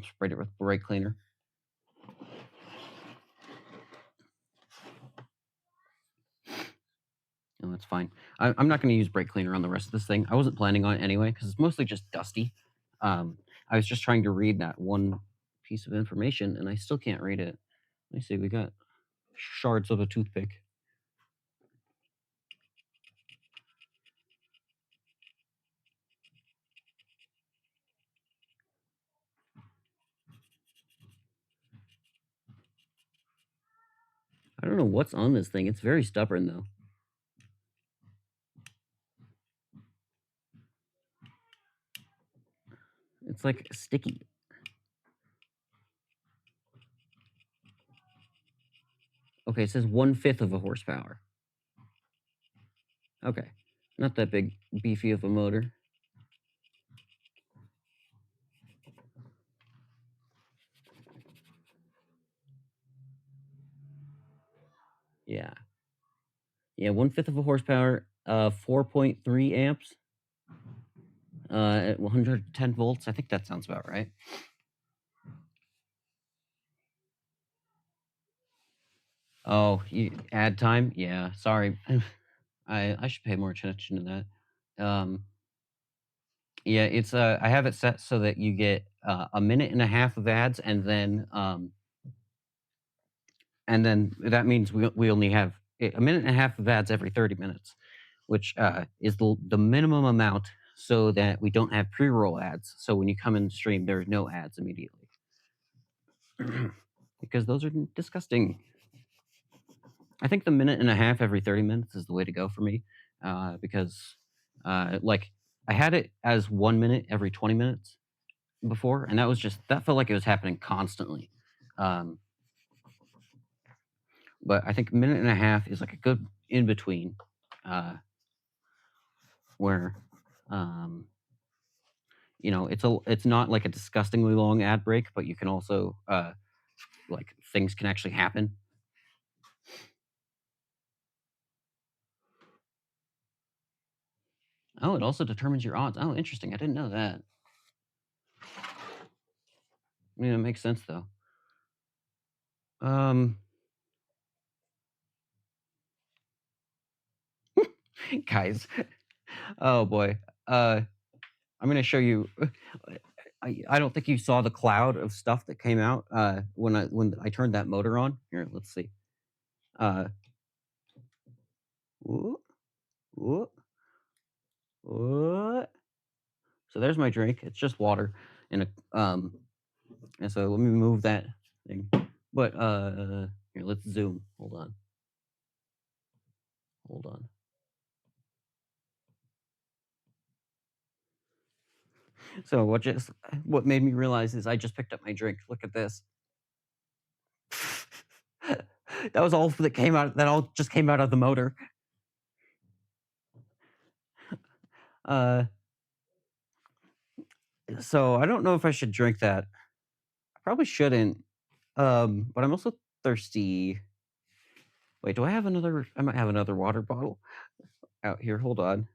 sprayed it with brake cleaner. No, that's fine. I'm not going to use brake cleaner on the rest of this thing. I wasn't planning on it anyway because it's mostly just dusty. I was just trying to read that one piece of information, and I still can't read it. Let me see. We got shards of a toothpick. I don't know what's on this thing. It's very stubborn though. It's like sticky. Okay, it says 1/5 of a horsepower. Okay, not that big, beefy of a motor. Yeah, yeah, 1/5 of a horsepower. 4.3 amps. At 110 volts. I think that sounds about right. Oh, you add time? Yeah, sorry. I should pay more attention to that. Yeah, it's I have it set so that you get a minute and a half of ads, and then that means we only have a minute and a half of ads every 30 minutes, which is the minimum amount so that we don't have pre-roll ads. So when you come in stream, there's no ads immediately because those are disgusting. I think the minute and a half every 30 minutes is the way to go for me, because like I had it as 1 minute every 20 minutes before, and that felt like it was happening constantly. Um, but I think a minute and a half is like a good in between, where um, it's not like a disgustingly long ad break, but you can also like things can actually happen. Oh, it also determines your odds. Oh, interesting. I didn't know that. I mean, it makes sense though. Um, guys, oh boy. I'm gonna show you. I don't think you saw the cloud of stuff that came out when I turned that motor on. Here, let's see. Uh, whoop, whoop, whoop. So there's my drink. It's just water, and so let me move that thing. But here, let's zoom. Hold on. So what made me realize is I just picked up my drink. Look at this. That was all that came out. That all just came out of the motor. Uh, so I don't know if I should drink that. I probably shouldn't. But I'm also thirsty. Wait, do I have another? I might have another water bottle out here. Hold on.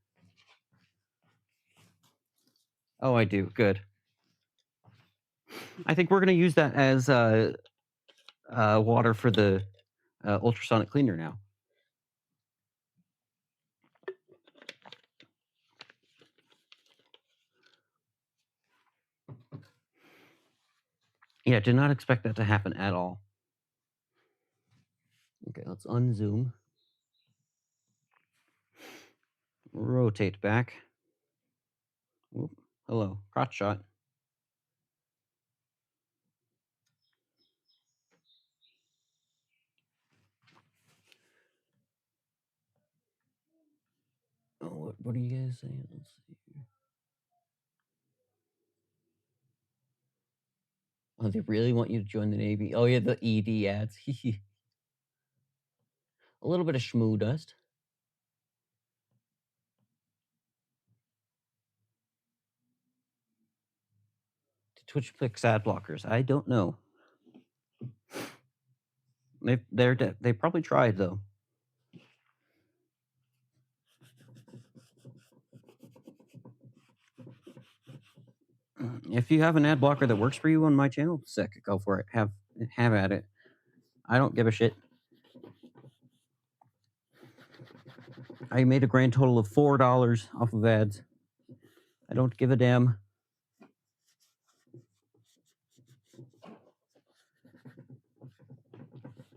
Oh, I do. Good. I think we're gonna use that as water for the ultrasonic cleaner now. Yeah, did not expect that to happen at all. Okay, let's unzoom. Rotate back. Whoop. Hello, crotch shot. Oh, what are you guys saying? Let's see. Oh, they really want you to join the Navy. Oh yeah, the ED ads. A little bit of schmoo dust. Twitch picks ad blockers. I don't know. They probably tried though. If you have an ad blocker that works for you on my channel, sick. Go for it. Have at it. I don't give a shit. I made a grand total of $4 off of ads. I don't give a damn.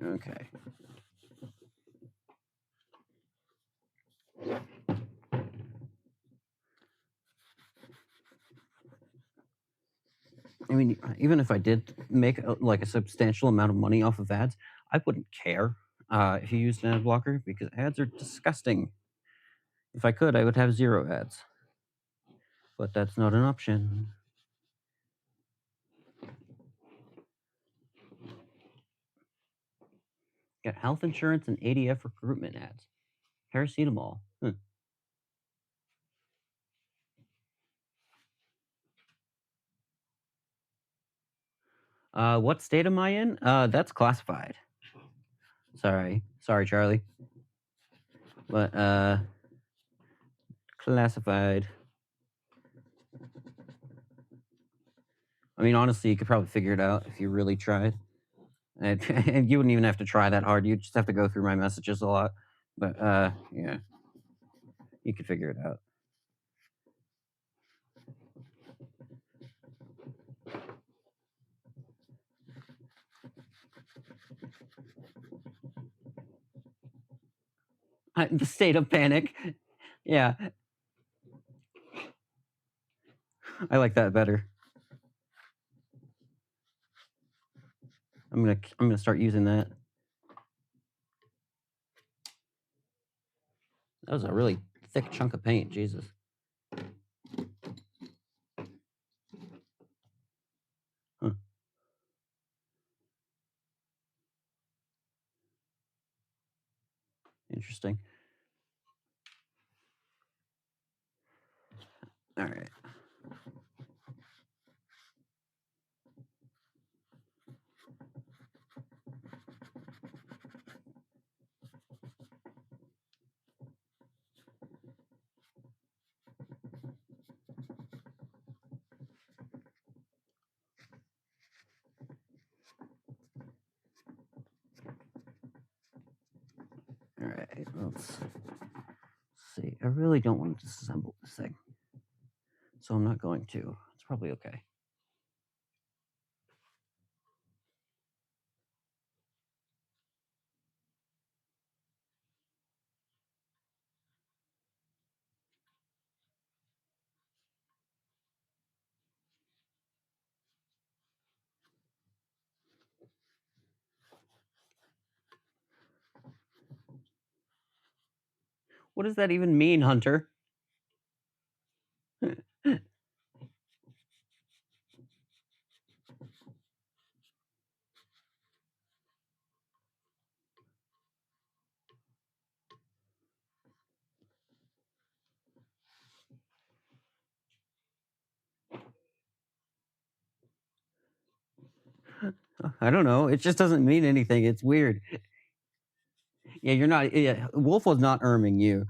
Okay. I mean, even if I did make like a substantial amount of money off of ads, I wouldn't care if you used an ad blocker because ads are disgusting. If I could, I would have 0 ads. But that's not an option. Got health insurance and ADF recruitment ads. Paracetamol. What state am I in? That's classified. Sorry, Charlie. But classified. I mean, honestly, you could probably figure it out if you really tried. And you wouldn't even have to try that hard. You just have to go through my messages a lot. But yeah, you could figure it out. The state of panic. Yeah, I like that better. I'm gonna start using that. That was a really thick chunk of paint. Jesus. Huh. Interesting. All right. All right. Let's see. I really don't want to disassemble this thing, so I'm not going to. It's probably okay. What does that even mean, Hunter? I don't know. It just doesn't mean anything. It's weird. Yeah, you're not. Yeah, Wolf was not erming you.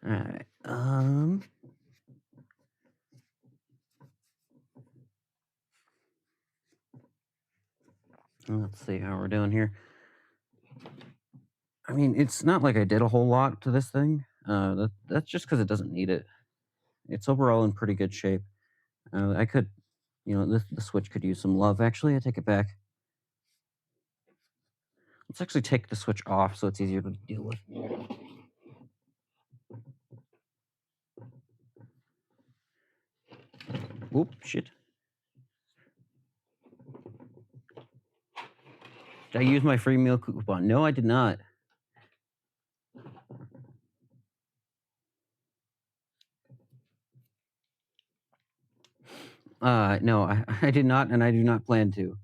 All right. Let's see how we're doing here. I mean, it's not like I did a whole lot to this thing. That's just because it doesn't need it. It's overall in pretty good shape. I could, the switch could use some love. Actually, I take it back. Let's actually take the switch off so it's easier to deal with. Oop, shit. Did I use my free meal coupon? No, I did not. No, I did not, and I do not plan to.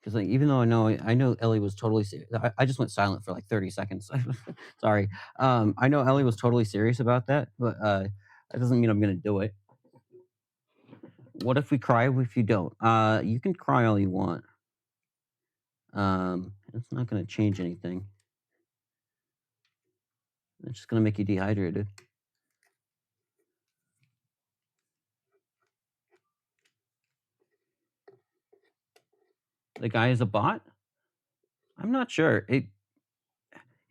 Because like, even though I know Ellie was totally serious. I just went silent for like 30 seconds. Sorry. I know Ellie was totally serious about that, but that doesn't mean I'm gonna do it. What if we cry if you don't? You can cry all you want. It's not gonna change anything. It's just gonna make you dehydrated. The guy is a bot? I'm not sure. He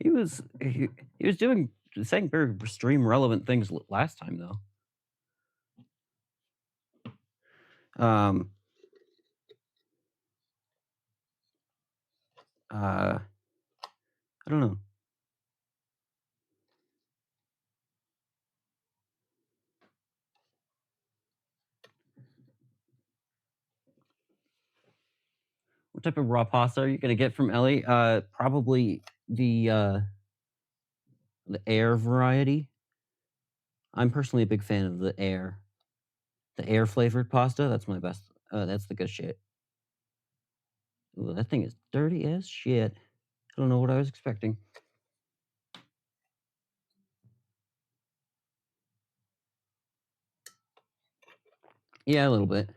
was he was doing saying very stream relevant things last time though. Um, uh, I don't know. What type of raw pasta are you gonna get from Ellie? Probably the air variety. I'm personally a big fan of the air flavored pasta. That's my best. That's the good shit. Ooh, that thing is dirty as shit. I don't know what I was expecting. Yeah, a little bit.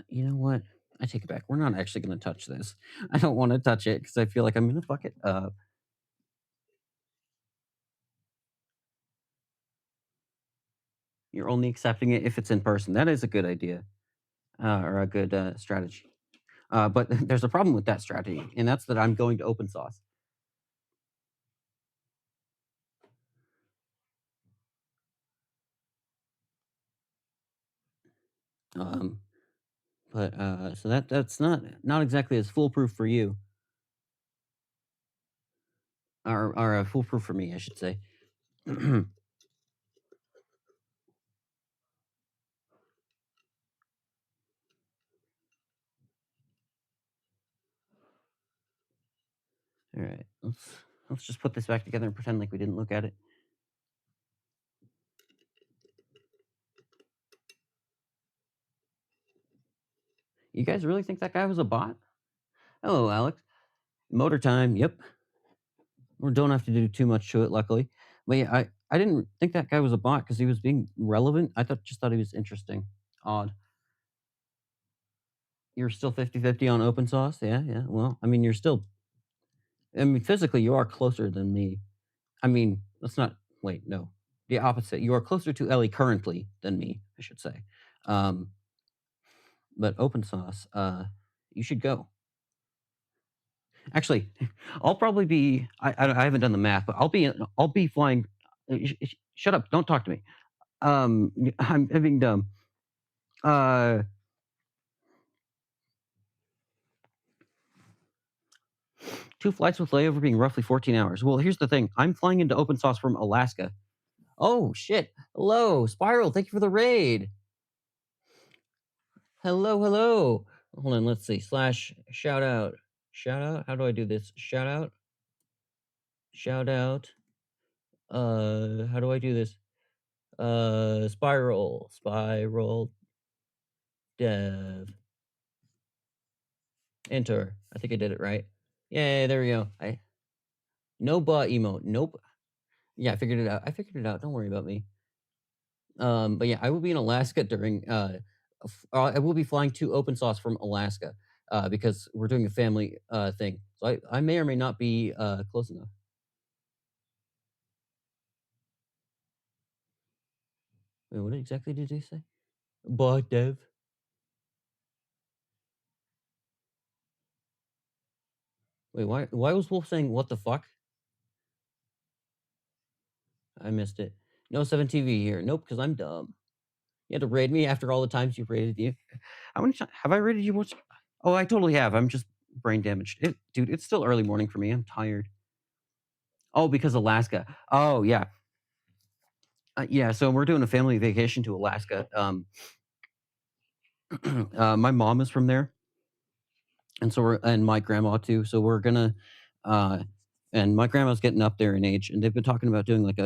You know what? I take it back. We're not actually gonna touch this. I don't want to touch it because I feel like I'm gonna fuck it up. You're only accepting it if it's in person. That is a good idea, or a good strategy. But there's a problem with that strategy, and that's that I'm going to open source. Um, but so that's not exactly as foolproof for you, or foolproof for me, I should say. All right, let's just put this back together and pretend like we didn't look at it. You guys really think that guy was a bot? Hello, Alex. Motor time. Yep. We don't have to do too much to it, luckily. But yeah, I didn't think that guy was a bot because he was being relevant. Just thought he was interesting. Odd. You're still 50-50 on open source? Yeah, yeah. Well, I mean, I mean, physically, you are closer than me. I mean, let's not, wait, no. The opposite. You are closer to Ellie currently than me, I should say. Um, but open source, you should go. Actually, I'll probably be, I haven't done the math, but I'll be flying. Shut up. Don't talk to me. I'm being dumb. Uh, 2 flights with layover being roughly 14 hours. Well, here's the thing. I'm flying into open source from Alaska. Oh, shit. Hello, Spiral. Thank you for the raid. Hello, hello. Hold on. Let's see. Slash shout out. Shout out. How do I do this? Shout out. Shout out. How do I do this? Spiral dev. Enter. I think I did it right. Yay, there we go. No butt emote. Nope. Yeah, I figured it out. I figured it out. Don't worry about me. But yeah, I will be in Alaska during. I will be flying to open source from Alaska because we're doing a family thing. So I may or may not be close enough. Wait, what exactly did you say? But Dev. Wait, why was Wolf saying what the fuck? I missed it. No 7 TV here. Nope, because I'm dumb. You had to raid me after all the times you raided you. How many times have I raided you once? Oh, I totally have. I'm just brain damaged. Dude, it's still early morning for me. I'm tired. Oh, because Alaska. Oh, yeah. Yeah, so we're doing a family vacation to Alaska. My mom is from there, and so we're and my grandma too. So we're gonna, uh, and my grandma's getting up there in age, and they've been talking about doing like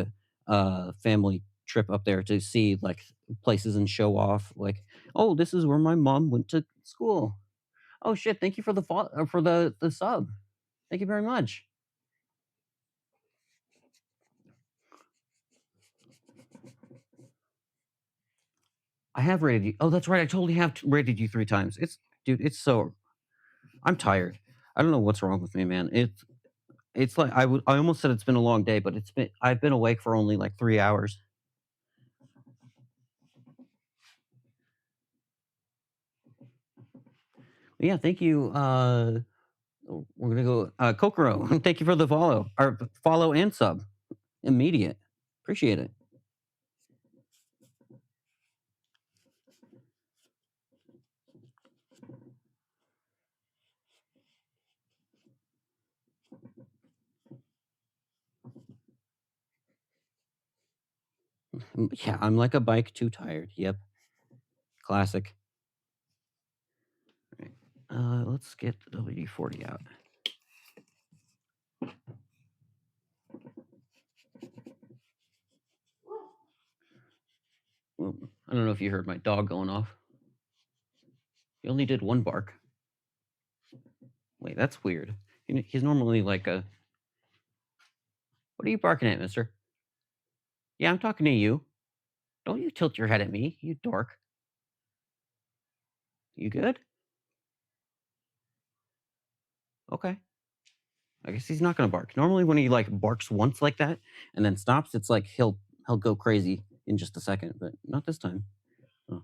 a family trip up there to see like places and show off. Like, oh, this is where my mom went to school. Oh shit! Thank you for for the sub. Thank you very much. I have rated you. Oh, that's right. I totally have rated you 3 times. Dude. It's so. I'm tired. I don't know what's wrong with me, man. It's like I almost said it's been a long day, but I've been awake for only like 3 hours. But yeah, thank you. We're gonna go Kokoro. Thank you for the follow or follow and sub. Immediate. Appreciate it. Yeah, I'm like a bike too tired. Yep. Classic. Right. Let's get the WD-40 out. Well, I don't know if you heard my dog going off. He only did one bark. Wait, that's weird. He's normally like a. What are you barking at, mister? Yeah, I'm talking to you. Don't you tilt your head at me, you dork. You good? Okay. I guess he's not gonna bark. Normally, when he like barks once like that and then stops, it's like he'll go crazy in just a second, but not this time. Oh.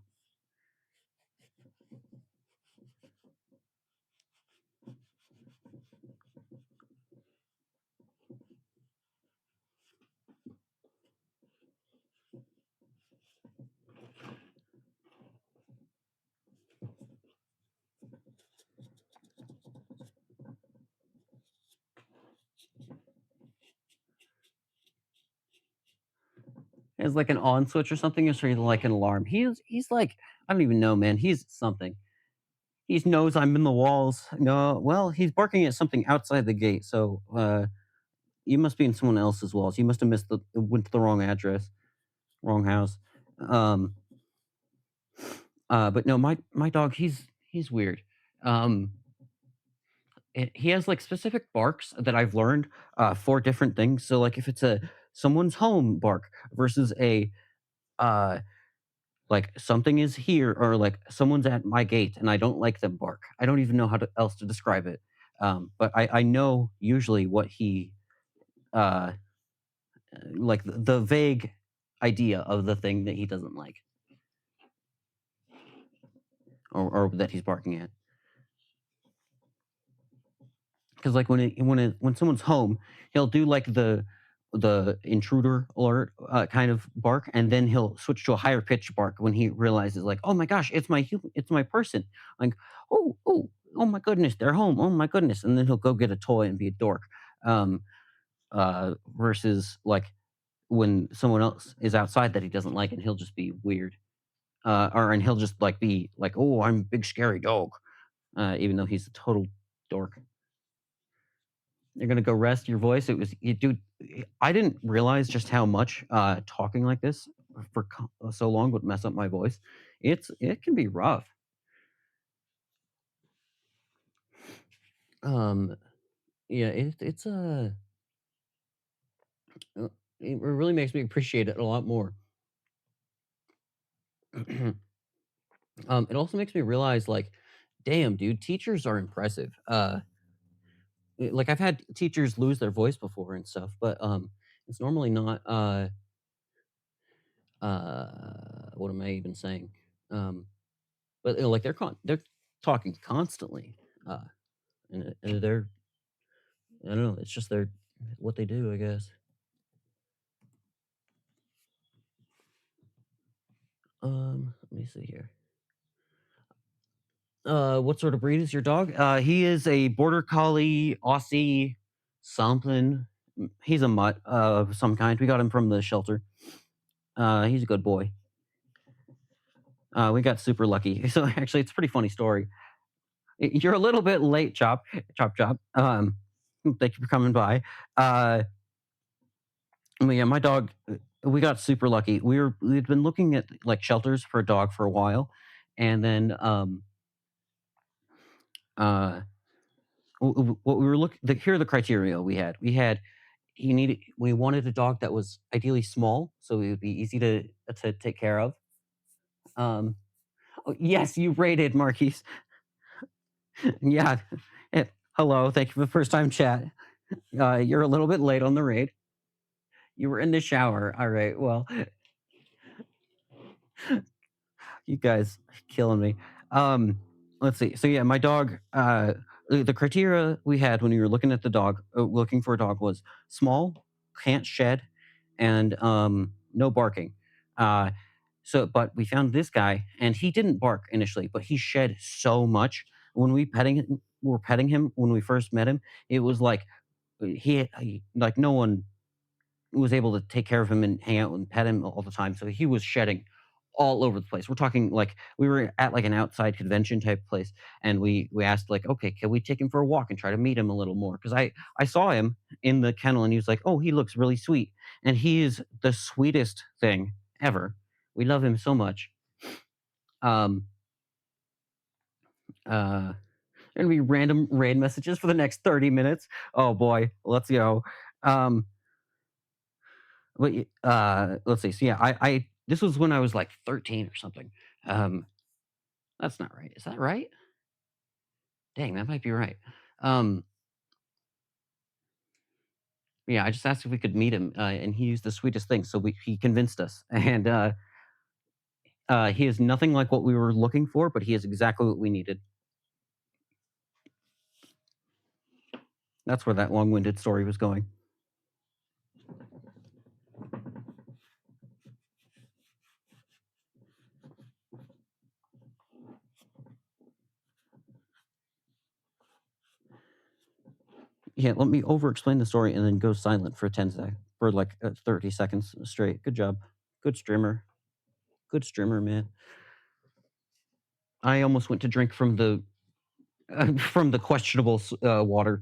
It's like an on switch or something, or so like an alarm. He's like I don't even know, man. He's something. He knows I'm in the walls. No, well, he's barking at something outside the gate. So you must be in someone else's walls. You must have missed the went to the wrong address, wrong house. Um, but no, my dog, he's weird. Um, he has like specific barks that I've learned for different things. So like if it's a someone's home bark versus a uh like something is here or like someone's at my gate and I don't like them bark. I don't even know else to describe it. But I know usually what he uh like the vague idea of the thing that he doesn't like or that he's barking at. Because like when someone's home, he'll do like the intruder alert kind of bark, and then he'll switch to a higher pitched bark when he realizes like, oh my gosh, it's my person. Like, oh my goodness, they're home. Oh my goodness, and then he'll go get a toy and be a dork. Um, versus like when someone else is outside that he doesn't like, and he'll just be weird. And he'll just like be like, oh, I'm a big scary dog, even though he's a total dork. You're gonna go rest your voice. It was you dude, I didn't realize just how much, talking like this for so long would mess up my voice. It can be rough. Um, yeah, uh, it really makes me appreciate it a lot more. It also makes me realize, like, damn, dude, teachers are impressive. Like, I've had teachers lose their voice before and stuff, but, it's normally not, what am I even saying? Um, but like they're talking constantly, and they're I don't know. It's just their what they do, I guess. Let me see here. What sort of breed is your dog? He is a border collie, Aussie, something. He's a mutt of some kind. We got him from the shelter. He's a good boy. We got super lucky. So actually, it's a pretty funny story. You're a little bit late, Chop, Chop, Chop. Thank you for coming by. Uh, but yeah, my dog. We got super lucky. We'd been looking at like shelters for a dog for a while, and then uh, what we were looking. Here are the criteria we had. We wanted a dog that was ideally small, so it would be easy to take care of. Um, oh, yes, you rated Marquise. Yeah. Hello, thank you for the first time chat. You're a little bit late on the raid. You were in the shower. All right. Well, you guys are killing me. Um, let's see. So yeah, my dog. The criteria we had when we were looking at the dog, looking for a dog, was small, can't shed, and no barking. Uh, but we found this guy, and he didn't bark initially, but he shed so much when were petting him when we first met him. It was like he like no one was able to take care of him and hang out and pet him all the time. So he was shedding all over the place. We're talking like we were at like an outside convention type place, and we asked like, okay, can we take him for a walk and try to meet him a little more? Because I saw him in the kennel, and he was like, oh, he looks really sweet, and he is the sweetest thing ever. We love him so much. Um, gonna be random raid messages for the next 30 minutes. Oh boy, let's go. Um, let's see. So yeah, I this was when I was like 13 or something. Um, that's not right. Is that right? Dang, that might be right. Um, yeah, I just asked if we could meet him, and he used the sweetest thing. So he convinced us, and he is nothing like what we were looking for, but he is exactly what we needed. That's where that long-winded story was going. Yeah, let me over-explain the story and then go silent for 30 seconds straight. Good job. Good streamer. Good streamer, man. I almost went to drink from the from the questionable water.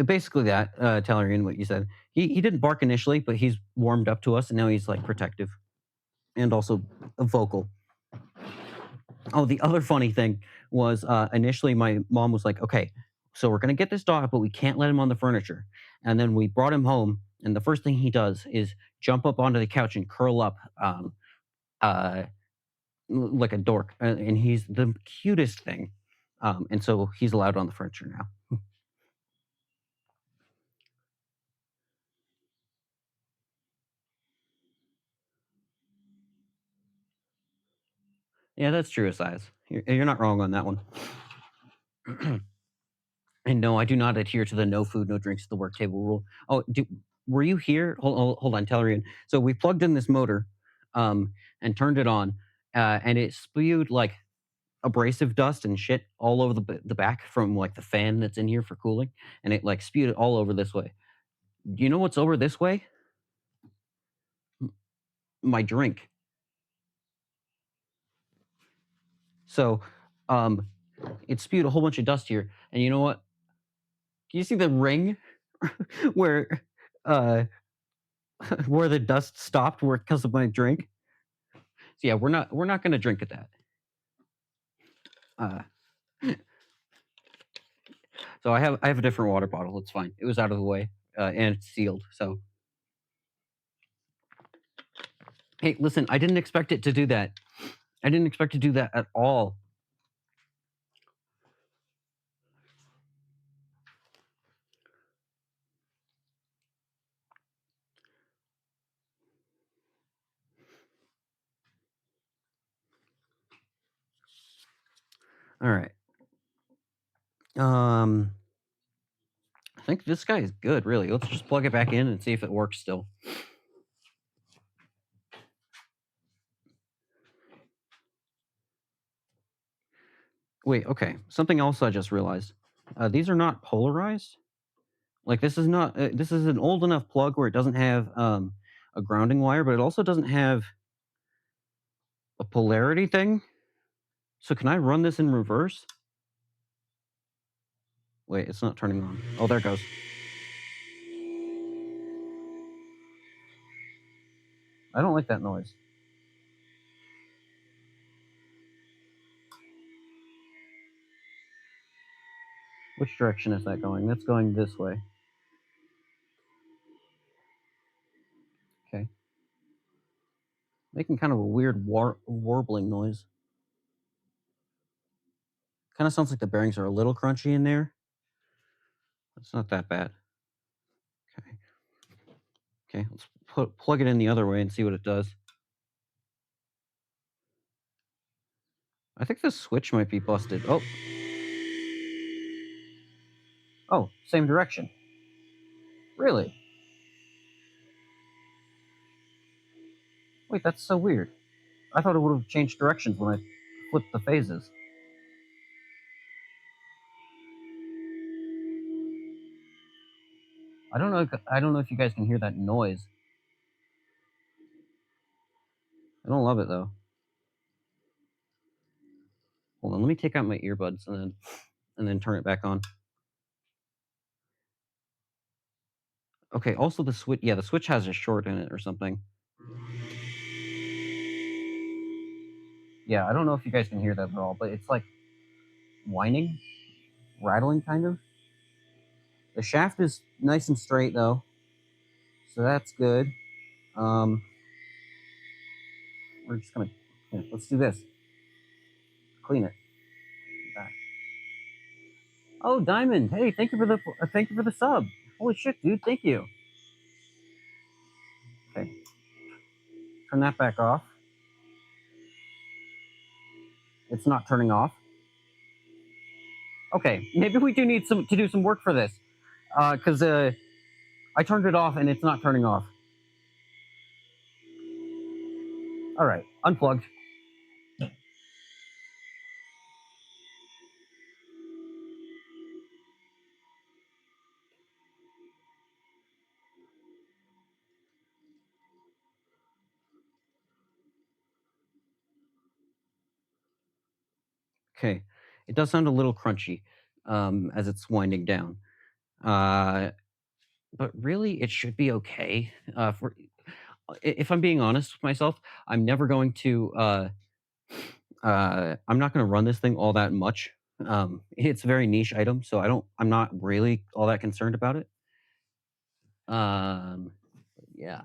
Basically that, Talarian, what you said. He didn't bark initially, but he's warmed up to us, and now he's, like, protective and also vocal. Oh, the other funny thing was, initially, my mom was like, "Okay, so we're gonna get this dog, but we can't let him on the furniture." And then we brought him home, and the first thing he does is jump up onto the couch and curl up, uh, like a dork, and he's the cutest thing. And so he's allowed on the furniture now. Yeah, that's true, size. You're not wrong on that one. And no, I do not adhere to the no food, no drinks at the work table rule. Were you here? Hold on, Tellerian. So we plugged in this motor, and turned it on, and it spewed like abrasive dust and shit all over the back from like the fan that's in here for cooling, and it like spewed it all over this way. Do you know what's over this way? My drink. So, um, it spewed a whole bunch of dust here, and you know what? Can you see the ring where, uh, where the dust stopped where because of my drink? So yeah, we're not gonna drink at that. Uh, so I have a different water bottle. It's fine. It was out of the way, and it's sealed. So Hey, listen, I didn't expect it to do that. I didn't expect to do that at all. All right. I think this guy is good, really. Let's just plug it back in and see if it works still. Wait, okay. Something else I just realized. These are not polarized. Like this is not. This is an old enough plug where it doesn't have a grounding wire, but it also doesn't have a polarity thing. So can I run this in reverse? Wait, it's not turning on. Oh, there it goes. I don't like that noise. Which direction is that going? That's going this way. Okay. Making kind of a weird warbling noise. Kind of sounds like the bearings are a little crunchy in there. It's not that bad. Okay. Okay, let's plug it in the other way and see what it does. I think this switch might be busted. Oh. Oh, same direction. Really? Wait, that's so weird. I thought it would have changed directions when I flipped the phases. I don't know. I don't know if you guys can hear that noise. I don't love it though. Hold on, let me take out my earbuds and then turn it back on. Okay. Also, the switch. Yeah, the switch has a short in it or something. Yeah, I don't know if you guys can hear that at all, but it's like whining, rattling, kind of. The shaft is nice and straight though, so that's good. We're just gonna let's do this. Clean it. Back. Oh, Diamond! Hey, thank you for the sub. Holy shit, dude! Thank you. Okay, turn that back off. It's not turning off. Okay, maybe we do need to do some work for this, because I turned it off and it's not turning off. All right, unplugged. Okay, it does sound a little crunchy as it's winding down, but really it should be okay. If I'm being honest with myself, I'm never going to. I'm not going to run this thing all that much. It's a very niche item, so I'm not really all that concerned about it. Yeah.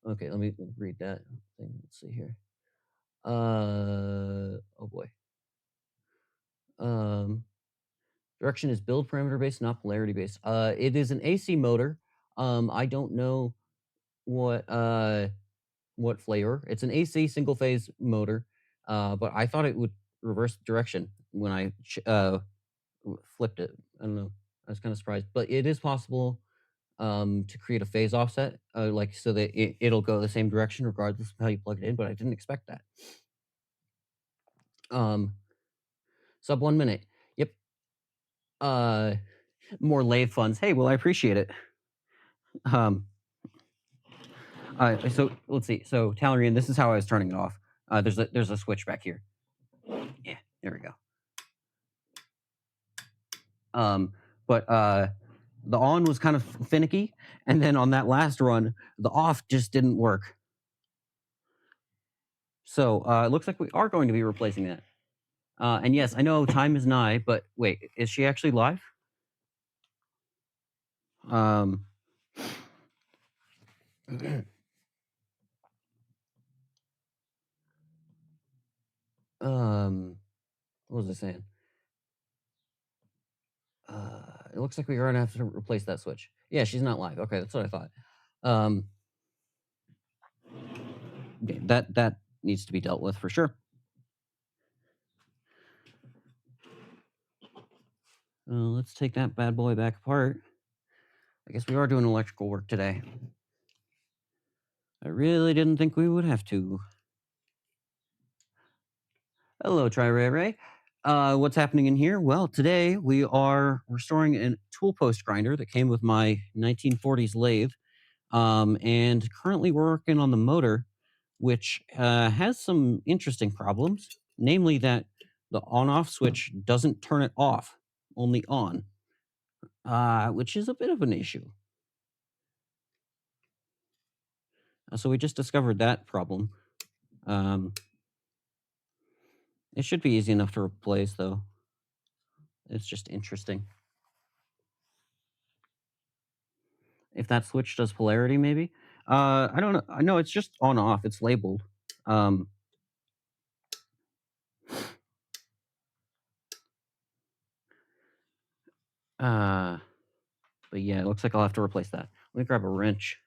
Okay, let me read that thing. Let's see here. Oh boy. Um, direction is build parameter based, not polarity based. It is an AC motor. I don't know what what flavor. It's an AC single phase motor. But I thought it would reverse direction when I flipped it. I don't know. I was kind of surprised, but it is possible to create a phase offset, like so that it'll go the same direction regardless of how you plug it in. But I didn't expect that. Um, sub 1 minute. Yep. Uh, more lathe funds. Hey, well, I appreciate it. Um, so let's see. So Talarian, this is how I was turning it off. There's a switch back here. Yeah, there we go. But the on was kind of finicky, and then on that last run, the off just didn't work. So it looks like we are going to be replacing that. And yes, I know time is nigh, but wait, is she actually live? Um, what was I saying? It looks like we're gonna have to replace that switch. Yeah, she's not live. Okay, that's what I thought. Um, okay, that needs to be dealt with for sure. Let's take that bad boy back apart. I guess we are doing electrical work today. I really didn't think we would have to. Hello, Tri-Ray Ray. What's happening in here? Well, today we are restoring a toolpost grinder that came with my 1940s lathe. And currently we're working on the motor, which has some interesting problems, namely that the on-off switch doesn't turn it off, only on, which is a bit of an issue. So we just discovered that problem. Um, it should be easy enough to replace, though. It's just interesting. If that switch does polarity, maybe. I don't know. I know it's just on off. It's labeled. Um, uh, but yeah, it looks like I'll have to replace that. Let me grab a wrench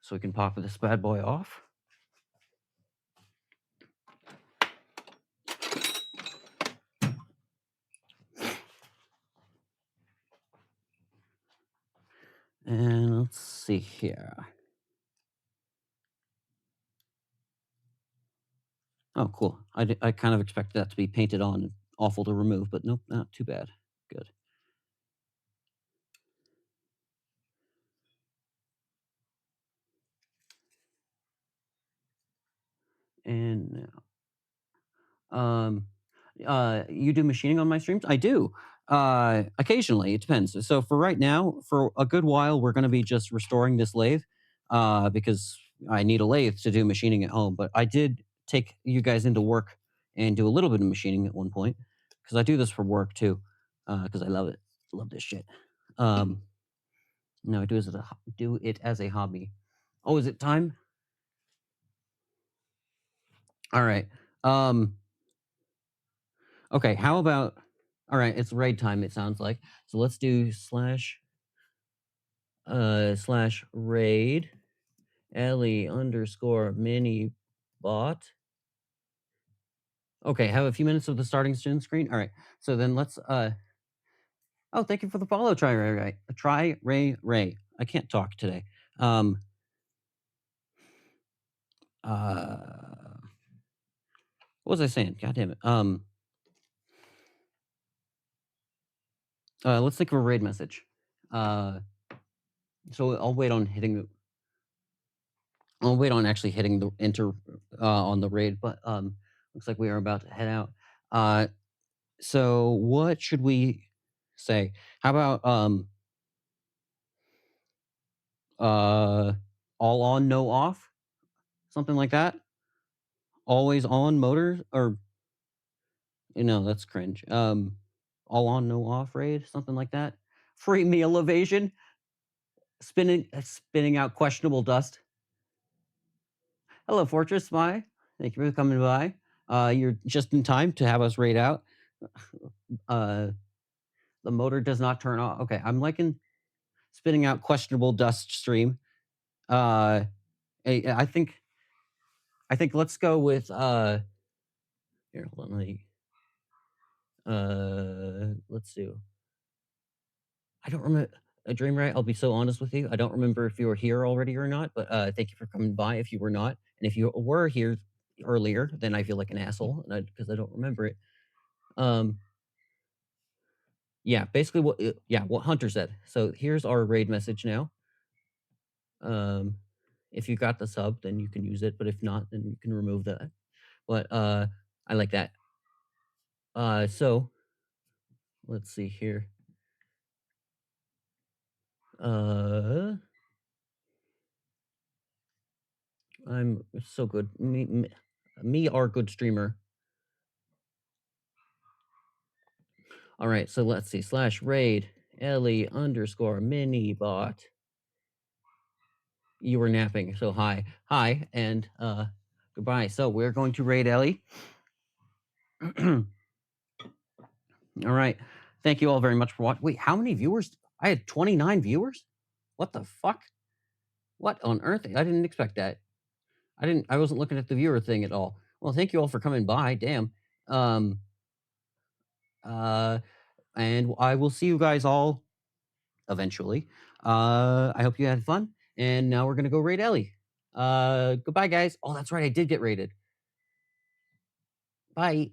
so we can pop this bad boy off. And let's see here. Oh, cool. I kind of expected that to be painted on and awful to remove, but nope, not too bad. Good. And now, you do machining on my streams? I do. Occasionally, it depends. So for right now, for a good while, we're going to be just restoring this lathe, because I need a lathe to do machining at home. But I did take you guys into work and do a little bit of machining at one point because I do this for work too, because I love it. Love this shit. Um, no, I do it as a hobby. Oh, is it time? All right. Um, okay. How about? All right, it's raid time. It sounds like so. Let's do slash raid Ellie underscore mini bot. Okay, have a few minutes of the starting student screen. All right, so then let's. Oh, thank you for the follow, Try Ray. I can't talk today. Um. Uh. What was I saying? God damn it. Let's think of a raid message. Uh. So I'll wait on actually hitting the enter on the raid, but looks like we are about to head out. So what should we say? How about uh all on, no off? Something like that? Always on motor or that's cringe. All on, no off raid, something like that. Free meal evasion, spinning out questionable dust. Hello, Fortress Spy. Thank you for coming by. You're just in time to have us raid out. Uh, the motor does not turn off. Okay, I'm liking spitting out questionable dust stream. Uh, I think let's go with here. Let me let's do. I don't remember a dream right. I'll be so honest with you. I don't remember if you were here already or not. But thank you for coming by. If you were not, and if you were here earlier, then I feel like an asshole, because I don't remember it. Um, yeah, basically what Hunter said. So here's our raid message now. If you got the sub, then you can use it, but if not, then you can remove that. But I like that. So let's see here. I'm so good. Me our good streamer. All right, so let's see. Slash raid Ellie underscore mini bot. You were napping, so hi, and goodbye. So we're going to raid Ellie. All right. Thank you all very much for watching. Wait, how many viewers? I had 29 viewers? What the fuck? What on earth? I didn't expect that. I wasn't looking at the viewer thing at all. Well, thank you all for coming by. Damn. Um uh and I will see you guys all eventually. I hope you had fun. And now we're gonna go raid Ellie. Goodbye guys. Oh, that's right, I did get raided. Bye.